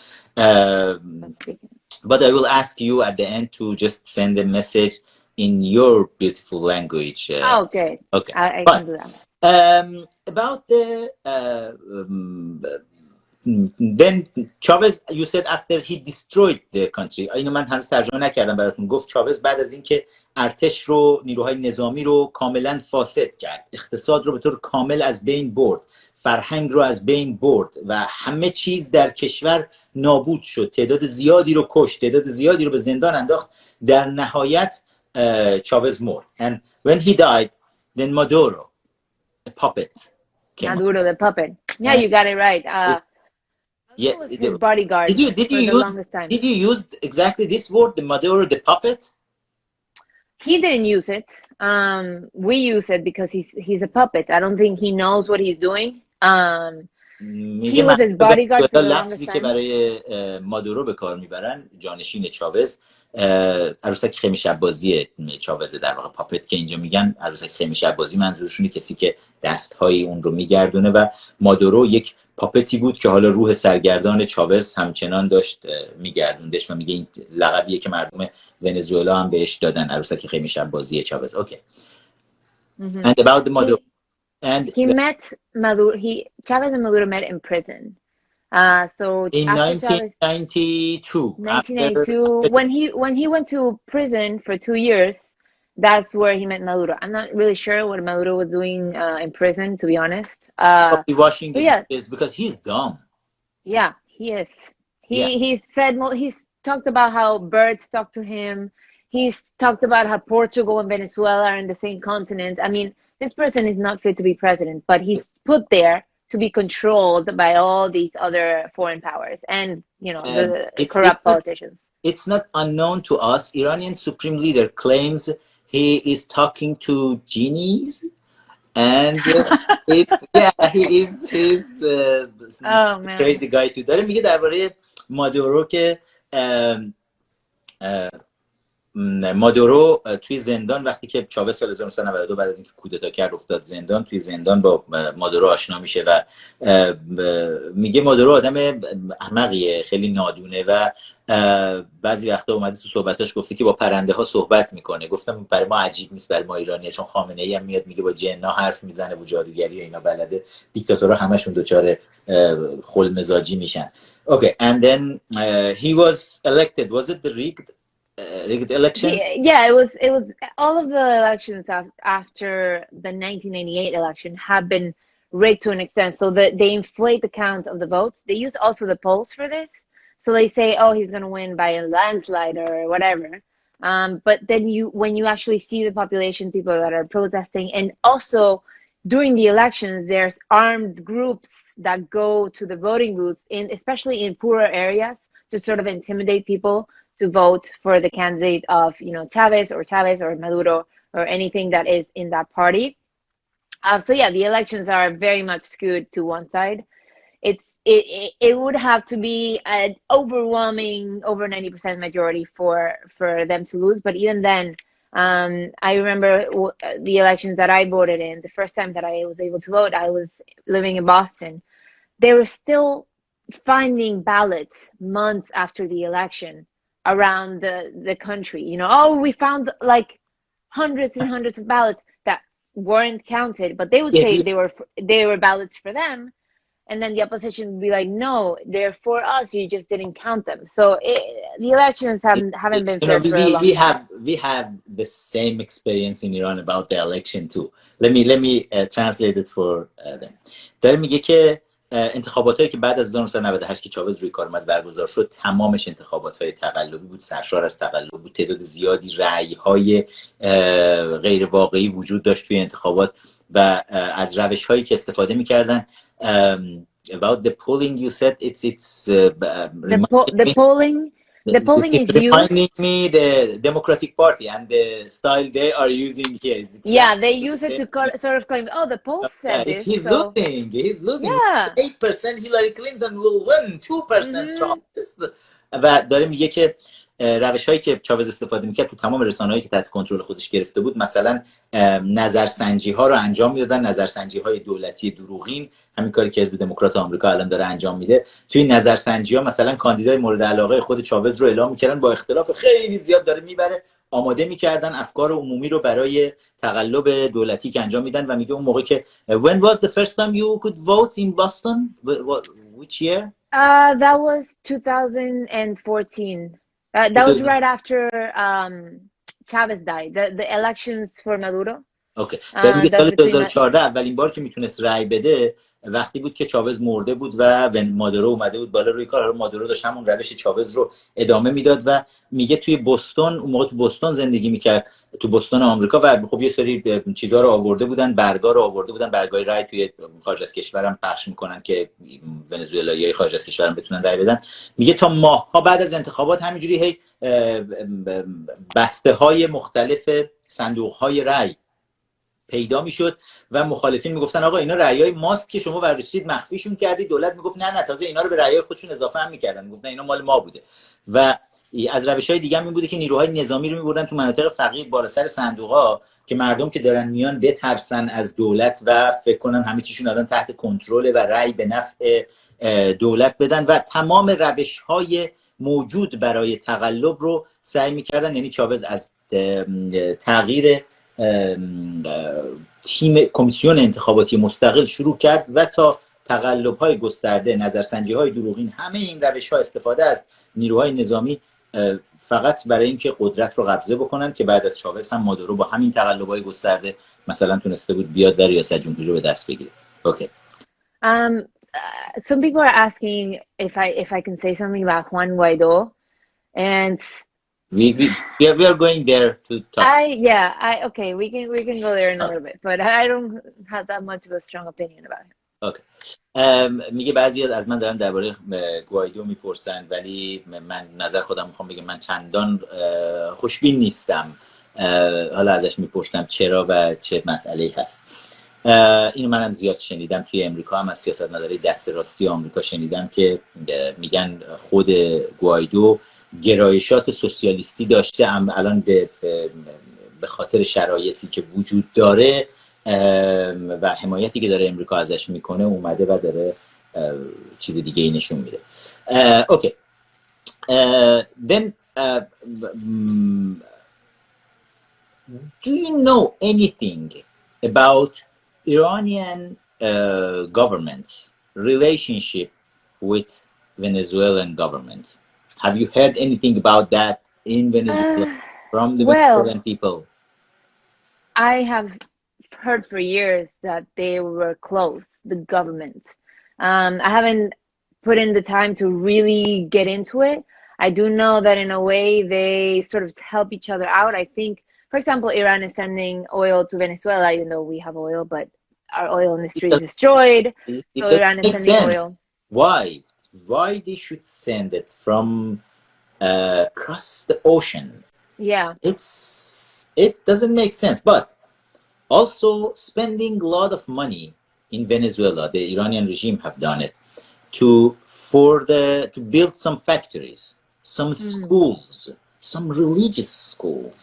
Speaker 1: But I will ask you at the end to just send a message in your beautiful language.
Speaker 2: Okay.
Speaker 1: Okay.
Speaker 2: I can do that.
Speaker 1: About the then Chavez, you said after he destroyed the country. اینو من هنوز ترجمه نکردم براتون. گفت چاوز بعد از اینکه ارتش رو، نیروهای نظامی رو کاملا فاسد کرد، اقتصاد رو به طور کامل از بین برد، فرهنگ رو از بین برد و همه چیز در کشور نابود شد، تعداد زیادی رو کشت، تعداد زیادی رو به زندان انداخت. در نهایت چاوز مرد. And when he died, then Maduro, a puppet, came up.
Speaker 2: Maduro the puppet. Yeah, you got it right.
Speaker 1: Yeah,
Speaker 2: was his bodyguard
Speaker 1: did you use exactly this word, the Maduro, the puppet?
Speaker 2: He didn't use it. We use it because he's a puppet. I don't think he knows what he's doing. He was his bodyguard for the longest time.
Speaker 1: که برای مادورو به کار میبرن جانشین چاوز، عروسک خیمه شب بازی چاوز، در واقع پاپت که اینجا میگن عروسک خیمه شب بازی منظورشونه کسی که دستهای اون رو میگردونه و مادورو یک پاپتی بود که حالا روح سرگردان چاوز همچنان داشت میگردوندش و میگه این لقبیه که مردم ونزوئلا هم بهش دادن، عروسک خیمه شب بازی چاوز. Okay. And about the Maduro. And
Speaker 2: he met Maduro. Chavez and Maduro met in prison. So
Speaker 1: in 1992.
Speaker 2: 1992, when he went to prison for 2 years, that's where he met Maduro. I'm not really sure what Maduro was doing in prison, to be honest.
Speaker 1: Washing is because he's dumb.
Speaker 2: Yeah, he is. He said he's talked about how birds talk to him. He's talked about how Portugal and Venezuela are in the same continent. I mean, this person is not fit to be president, but he's put there to be controlled by all these other foreign powers and, you know, the corrupt politicians.
Speaker 1: It's not unknown to us. Iranian supreme leader claims he is talking to genies, and he's crazy guy too. داره میگه درباره مادورو که مادورو توی زندان وقتی که چاوز سال 1992 بعد از اینکه کودتا کرد افتاد زندان، توی زندان با مادورو آشنا میشه و میگه مادورو آدم احمقیه، خیلی نادونه و بعضی وقتا اومده تو صحبتاش گفته که با پرنده ها صحبت میکنه. گفتم برای ما عجیب نیست، برای ما ایرانی‌ها، چون خامنه ای هم میاد میگه با جن‌ها حرف میزنه و جادوگری و اینا بلده. دیکتاتورها همشون دچار خلمزاجی میشن. Okay, and then he was elected. Was it the rigged election?
Speaker 2: Yeah, it was all of the elections after the 1998 election have been rigged to an extent, so that they inflate the count of the votes. They use also the polls for this, so they say, oh, he's going to win by a landslide or whatever, but then when you actually see the population, people that are protesting, and also during the elections there's armed groups that go to the voting booths, especially in poorer areas, to sort of intimidate people to vote for the candidate of, you know, Chavez or Maduro or anything that is in that party. So yeah, the elections are very much skewed to one side. It would have to be an overwhelming over 90% majority for them to lose. But even then, I remember the elections that I voted in. The first time that I was able to vote, I was living in Boston. They were still finding ballots months after the election around the country, you know. Oh, we found like hundreds and hundreds of ballots that weren't counted, but they would say they were ballots for them, and then the opposition would be like, no, they're for us, you just didn't count them. So the elections haven't been fair for a long time.
Speaker 1: We have the same experience in Iran about the election too. Let me translate it for them. داره میگه که انتخاباتایی که بعد از 1998 که چاوز روی کار اومد برگزار شد تمامش انتخابات‌های تقلبی بود، سرشار از تقلب بود. تعداد زیادی رأی‌های غیر واقعی وجود داشت توی انتخابات و از روش‌هایی که استفاده می‌کردن. About the polling you said it's
Speaker 2: the polling is
Speaker 1: reminding
Speaker 2: used.
Speaker 1: me the Democratic Party and the style they are using here is exactly
Speaker 2: Yeah, they use it to sort of claim, oh, the polls said this.
Speaker 1: he's
Speaker 2: So
Speaker 1: losing.
Speaker 2: yeah.
Speaker 1: 8% Hillary Clinton will win, 2% Trump. و داره میگه که روش هایی که چاوز استفاده میکرد تو تمام رسانه‌هایی که تحت کنترل خودش گرفته بود، مثلا نظرسنجی ها رو انجام میدادن، نظرسنجی های دولتی دروغین، همین کاری که حزب دموکرات آمریکا الان داره انجام میده. توی نظرسنجی ها مثلا کاندیدای مورد علاقه خود چاوز رو اعلام میکردن، با اختلاف خیلی زیاد داره میبره، آماده میکردن افکار عمومی رو برای تقلب دولتی که انجام میدن. و میگه اون موقع که when was the first time you could vote in Boston? Which year?
Speaker 2: That was 2014. That was right after Chavez died. The elections for Maduro.
Speaker 1: اوکی. در سال 2014 اولین بار که میتونست رأی بده وقتی بود که چاوز مرده بود و مادورو اومده بود بالا روی کار. مادورو داشت همون روش چاوز رو ادامه میداد و میگه توی بوستون، اون موقع تو بوستون زندگی میکرد، تو بوستون آمریکا، و خب یه سری چیزا رو آورده بودن، برگا رو آورده بودن، برگای رأی توی خارج از کشورم پخش میکنن که ونزوئلایی خارج از کشورم بتونن رأی بدن. میگه تا ماه‌ها بعد از انتخابات همینجوری هی بسته‌های مختلف صندوق‌های رأی پیدا میشد و مخالفین میگفتن آقا اینا رأیای ماست که شما برداشتید مخفیشون کردید. دولت میگفت نه تازه اینا رو به رأیای خودشون اضافه هم میکردن، میگفتن اینا مال ما بوده. و از روش‌های دیگه هم این بوده که نیروهای نظامی رو میبردن تو مناطق فقیر بالا سر صندوق‌ها که مردم که دارن میان بترسن از دولت و فکر کنن همه چیشون الان تحت کنترل و رأی به نفع دولت بدن و تمام روش‌های موجود برای تقلب رو سعی میکردن. یعنی چاوز از تغییر تیم کمیسیون انتخاباتی مستقل شروع کرد و تا تقلب‌های گسترده، نظرسنجی‌های دروغین، همه این روش‌ها استفاده از نیروهای نظامی فقط برای اینکه قدرت رو قبضه بکنن که بعد از چاوز هم مادورو با همین تقلب‌های گسترده مثلا تونسته بود بیاد و ریاست جمهوری رو به دست بگیره. اوکی.
Speaker 2: Some people are asking if I can say something about Juan Guaido, and
Speaker 1: we are going there to talk.
Speaker 2: Okay, we can go there in a little bit, but I don't have that much of a strong opinion about him.
Speaker 1: Okay. میگه بعضی از من دارن درباره گوایدو میپرسن ولی من نظر خودم میخوام بگم من چندان خوشبین نیستم. حالا ازش میپرسم چرا و چه مسئله‌ای هست. اینو منم زیاد شنیدم توی امریکا، هم از سیاستمدارای دست راستی آمریکا شنیدم که میگن خود گوایدو گرایشات سوسیالیستی داشته، الان به خاطر شرایطی که وجود داره و حمایتی که داره امریکا ازش میکنه اومده و داره چیز دیگه ای نشون میده. اوکی. Then do you know anything about Iranian government's relationship with Venezuelan government? Have you heard anything about that in Venezuela from the Venezuelan people?
Speaker 2: I have heard for years that they were close, the government. I haven't put in the time to really get into it. I do know that in a way they sort of help each other out. I think, for example, Iran is sending oil to Venezuela, even though we have oil, but our oil industry is destroyed. So Iran is sending oil.
Speaker 1: Why they should send it from across the ocean?
Speaker 2: Yeah.
Speaker 1: It doesn't make sense. But also spending a lot of money in Venezuela, the Iranian regime have done it, to build some factories, some schools, some religious schools,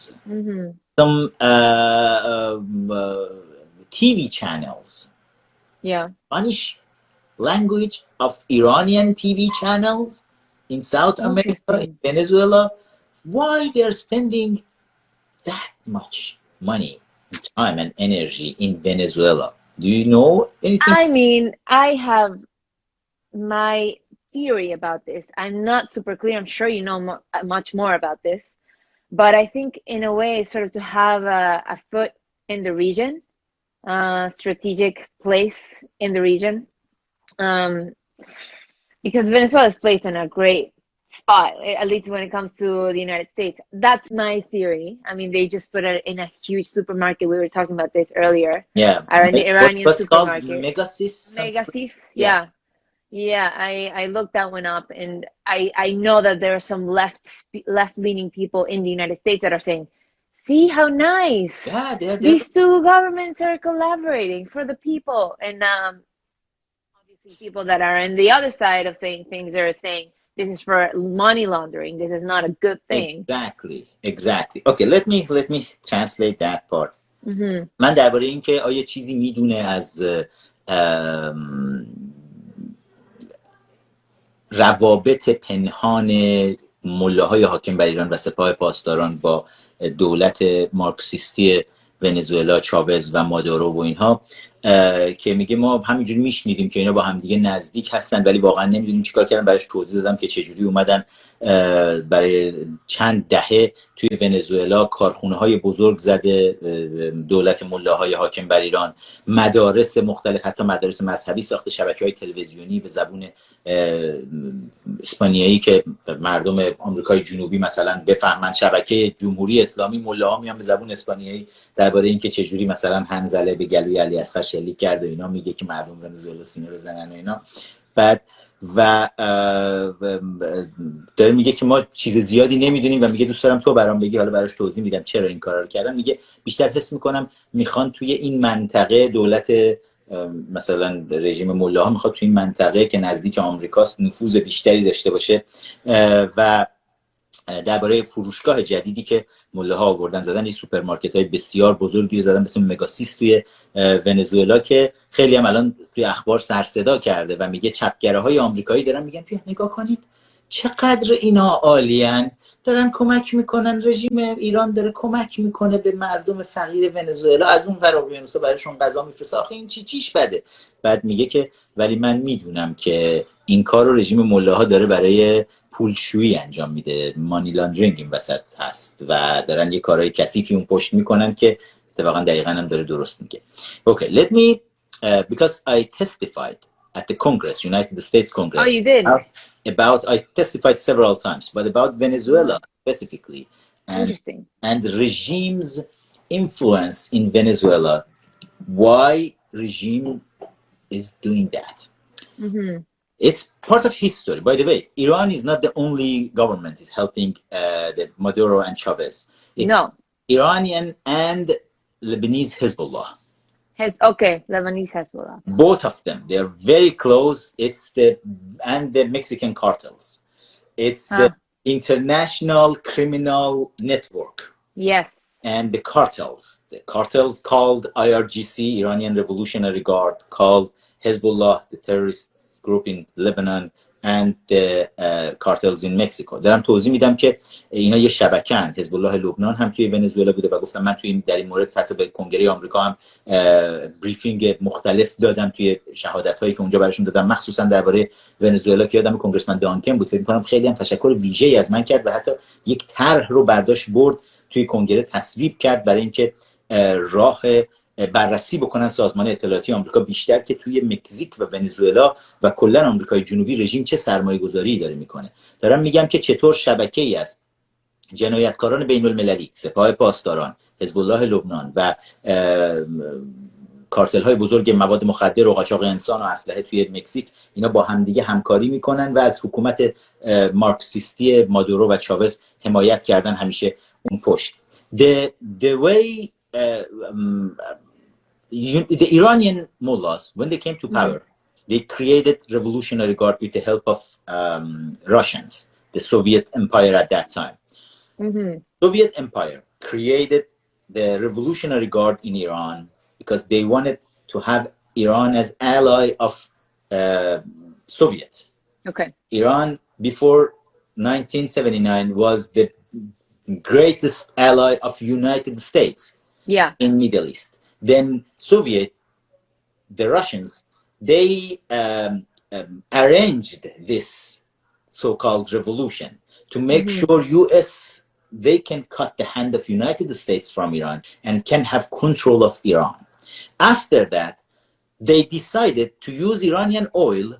Speaker 1: some TV channels.
Speaker 2: Yeah.
Speaker 1: Spanish language of Iranian TV channels in South America, in Venezuela. Why they're spending that much money, time and energy in Venezuela? Do you know anything?
Speaker 2: I mean, I have my theory about this. I'm not super clear. I'm sure you know much more about this, but I think in a way sort of to have a foot in the region, strategic place in the region. Because Venezuela is placed in a great spot, at least when it comes to the United States. That's my theory. I mean, they just put it in a huge supermarket. We were talking about this earlier.
Speaker 1: Yeah.
Speaker 2: An Iranian
Speaker 1: What's called
Speaker 2: supermarket.
Speaker 1: Megasis?
Speaker 2: Megasis, yeah. Yeah, I looked that one up, and I know that there are some left-leaning people in the United States that are saying, see how nice.
Speaker 1: Yeah,
Speaker 2: These two governments are collaborating for the people. And obviously people that are on the other side of saying things are saying this is for money laundering. This is not a good thing.
Speaker 1: Exactly. Okay, let me translate that part. من درباره این که آیا چیزی میدونه از روابط پنهان ملاهای حاکم بر ایران و سپاه پاسداران با دولت مارکسیستی ونزوئلا، چاوز و مادورو و اینها، که میگه ما همینجوری میشنیدیم که اینا با همدیگه نزدیک هستن ولی واقعا نمیدونیم چیکار کردن. براش توضیح دادم که چجوری اومدن برای چند دهه توی ونزوئلا کارخونه‌های بزرگ زده دولت ملاهای حاکم بر ایران، مدارس مختلف، حتی مدارس مذهبی ساخته، شبکه‌های تلویزیونی به زبون اسپانیایی که مردم آمریکای جنوبی مثلا بفهمن، شبکه جمهوری اسلامی ملاها میان به زبون اسپانیایی درباره اینکه چجوری مثلا حنظله به گلوی علی اصغر شلیک کرد و اینا، میگه که مردم ونزوئلا سینه بزنن و اینا. بعد و داره میگه که ما چیز زیادی نمیدونیم و میگه دوست دارم تو برام بگی. حالا براش توضیح میدم چرا این کارا رو کردن. میگه بیشتر حس میکنم میخوان توی این منطقه دولت مثلا رژیم ملاها میخواد توی این منطقه که نزدیک آمریکاست نفوذ بیشتری داشته باشه و درباره فروشگاه جدیدی که ملاها آوردن زدن، این سوپرمارکت‌های بسیار بزرگی زدن مثل مگاسیس توی ونزوئلا که خیلی هم الان توی اخبار سر صدا کرده و میگه چپگره‌های آمریکایی دارن میگن بیا نگاه کنید چقدر اینا عالیان، دارن کمک میکنن، رژیم ایران داره کمک میکنه به مردم فقیر ونزوئلا، از اون ور ونزوئلا براشون غذا میفرسته، آخه این چیش بده. بعد میگه که ولی من میدونم که این کار رو رژیم ملاها داره برای پولشویی انجام میده، مانی لاندرینگ این وسط هست و دارن یه کارهای کثیفی اون پشت میکنن که اتفاقا دقیقاً هم داره درست میگه. Okay, let me because I testified at the Congress, United States Congress.
Speaker 2: Oh, you did?
Speaker 1: I testified several times, but about Venezuela specifically, and the regime's influence in Venezuela. Why regime is doing that? It's part of history. By the way, Iran is not the only government is helping the Maduro and Chavez.
Speaker 2: No.
Speaker 1: Iranian and Lebanese Hezbollah.
Speaker 2: Lebanese Hezbollah.
Speaker 1: Both of them, they are very close. It's the Mexican cartels. It's the international criminal network.
Speaker 2: Yes.
Speaker 1: And the cartels called IRGC, Iranian Revolutionary Guard, called Hezbollah, the terrorist group in Lebanon, and the cartels in Mexico. دارم توضیح میدم که اینا یه شبکه‌ان. حزب الله لبنان هم توی ونزوئلا بوده و گفتم من توی در این مورد حتی به کنگره آمریکا هم بریفینگ مختلف دادم توی شهادت‌هایی که اونجا براشون دادم، مخصوصا درباره ونزوئلا که یادم کنگرسمن دانکن بود، فکر می‌کنم خیلی هم تشکر ویژه‌ای از من کرد و حتی یک طرح رو برداشت برد توی کنگره تصویب کرد برای اینکه راه بررسی بکنن سازمان اطلاعاتی آمریکا بیشتر که توی مکزیک و ونزوئلا و کلا آمریکای جنوبی رژیم چه سرمایه‌گذاری داره میکنه. دارم میگم که چطور شبکه‌ای از جنایتکاران بین المللی، سپاه پاسداران، حزب الله لبنان و کارتل‌های بزرگ مواد مخدر و قاچاق انسان و اسلحه توی مکزیک اینا با همدیگه همکاری میکنن و از حکومت مارکسیستی مادورو و چاوز حمایت کردن همیشه اون پشت. The way the Iranian mullahs, when they came to power, they created Revolutionary Guard with the help of Russians, the Soviet Empire at that time. Soviet Empire created the Revolutionary Guard in Iran because they wanted to have Iran as ally of Soviets.
Speaker 2: Okay.
Speaker 1: Iran before 1979 was the greatest ally of United States.
Speaker 2: Yeah.
Speaker 1: In Middle East. Then the Russians, they arranged this so-called revolution to make sure US, they can cut the hand of United States from Iran and can have control of Iran. After that, they decided to use Iranian oil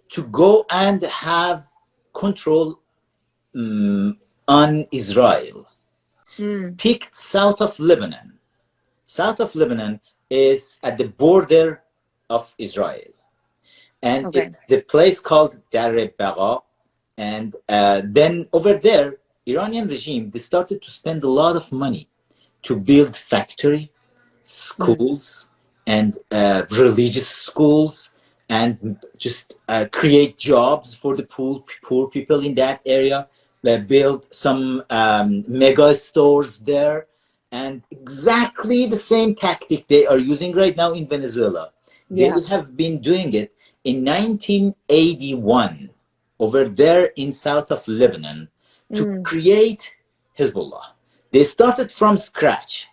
Speaker 1: to go and have control on Israel. Picked south of Lebanon. South of Lebanon is at the border of Israel. And it's the place called Dar Baqa. And then over there, Iranian regime, they started to spend a lot of money to build factory, schools, and religious schools, and just create jobs for the poor people in that area. They built some mega stores there, and exactly the same tactic they are using right now in Venezuela. They have been doing it in 1981 over there in south of Lebanon to create Hezbollah. They started from scratch.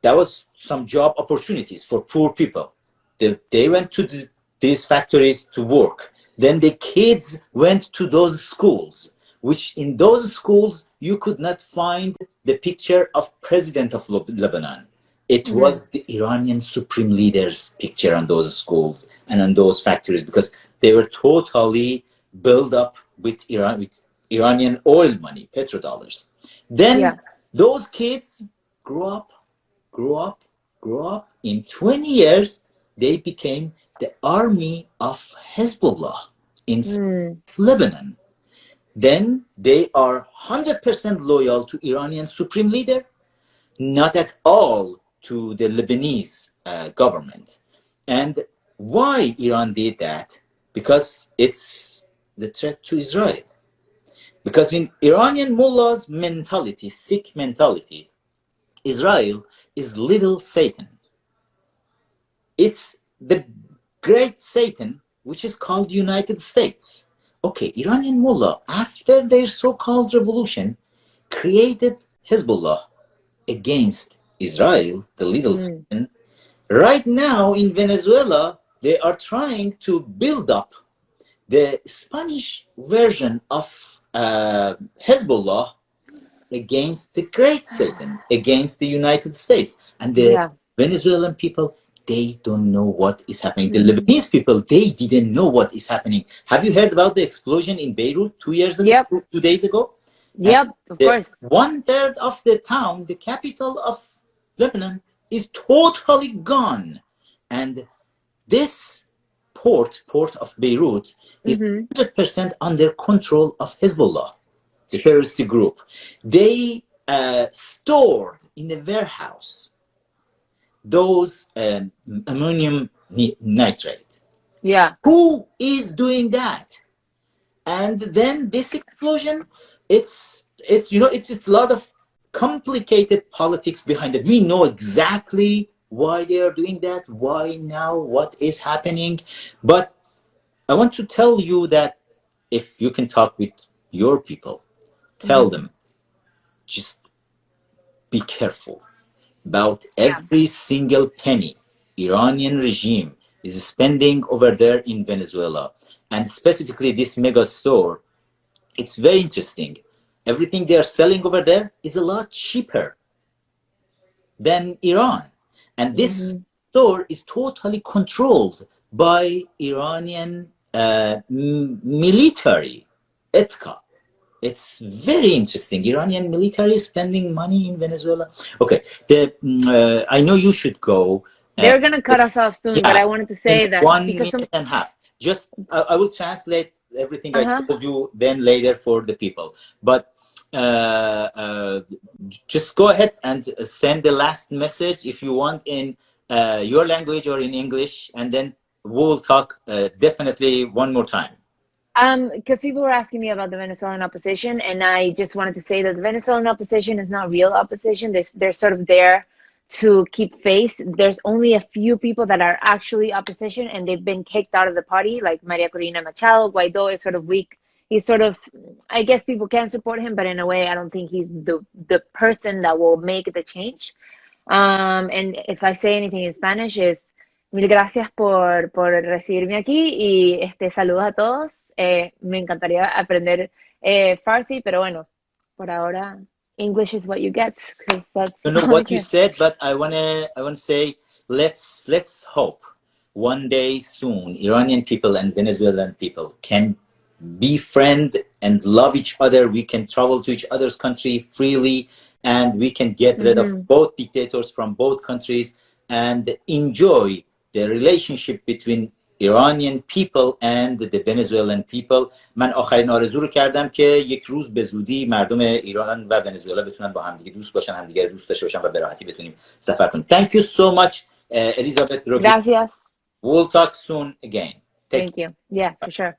Speaker 1: That was some job opportunities for poor people. They went to these factories to work. Then the kids went to those schools, which in those schools, you could not find the picture of president of Lebanon. It was the Iranian supreme leader's picture on those schools and on those factories, because they were totally built up with Iranian oil money, petrodollars. Then those kids grew up. In 20 years, they became the army of Hezbollah in Lebanon. Then they are 100% loyal to Iranian supreme leader, not at all to the Lebanese government. And why Iran did that? Because it's the threat to Israel. Because in Iranian mullahs' mentality, Sikh mentality, Israel is little Satan. It's the great Satan, which is called United States. Okay, Iranian mullah, after their so-called revolution, created Hezbollah against Israel, the little Satan. Right now in Venezuela, they are trying to build up the Spanish version of Hezbollah against the great Satan, against the United States. And the Venezuelan people, they don't know what is happening. The Lebanese people, they didn't know what is happening. Have you heard about the explosion in Beirut 2 years ago, 2 days ago?
Speaker 2: Yep, of course.
Speaker 1: 1/3 of the town, the capital of Lebanon, is totally gone. And this port of Beirut, is 100% under control of Hezbollah, the terrorist group. They stored in a warehouse those ammonium nitrate. Who is doing that? And then this explosion, it's a lot of complicated politics behind it. We know exactly why they are doing that, why now, what is happening. But I want to tell you that if you can talk with your people, tell them, just be careful about every single penny Iranian regime is spending over there in Venezuela. And specifically this mega store, it's very interesting. Everything they are selling over there is a lot cheaper than Iran. And this store is totally controlled by Iranian military, ETKA. It's very interesting. Iranian military is spending money in Venezuela. Okay, I know you should go.
Speaker 2: They're going to cut us off soon, but I wanted to say that
Speaker 1: 1
Speaker 2: because
Speaker 1: minute and a half. Just, I will translate everything I told you then later for the people. But just go ahead and send the last message if you want in your language or in English, and then we'll talk definitely one more time.
Speaker 2: Because people were asking me about the Venezuelan opposition, and I just wanted to say that the Venezuelan opposition is not real opposition. They're sort of there to keep face. There's only a few people that are actually opposition, and they've been kicked out of the party, like Maria Corina Machado. Guaido is sort of weak. He's sort of, I guess people can support him, but in a way, I don't think he's the person that will make the change. And if I say anything in Spanish, is mil gracias por recibirme aquí y saludos a todos. Me encantaría aprender Farsi, pero bueno, por ahora, English is what you get.
Speaker 1: I don't know what you said, but I wanna say let's hope one day soon Iranian people and Venezuelan people can be friend and love each other. We can travel to each other's country freely, and we can get rid of both dictators from both countries and enjoy the relationship between Iranian people and the Venezuelan people. من آخرین آرزو رو کردم که یک روز به زودی مردم ایران و ونزوئلا بتونن با همدیگه دوست باشن، همدیگه رو دوست داشته باشن و به راحتی بتونیم سفر کنیم. Thank you so much, Elizabeth.
Speaker 2: Gracias.
Speaker 1: We'll talk soon again.
Speaker 2: Thank you. Yeah, for sure.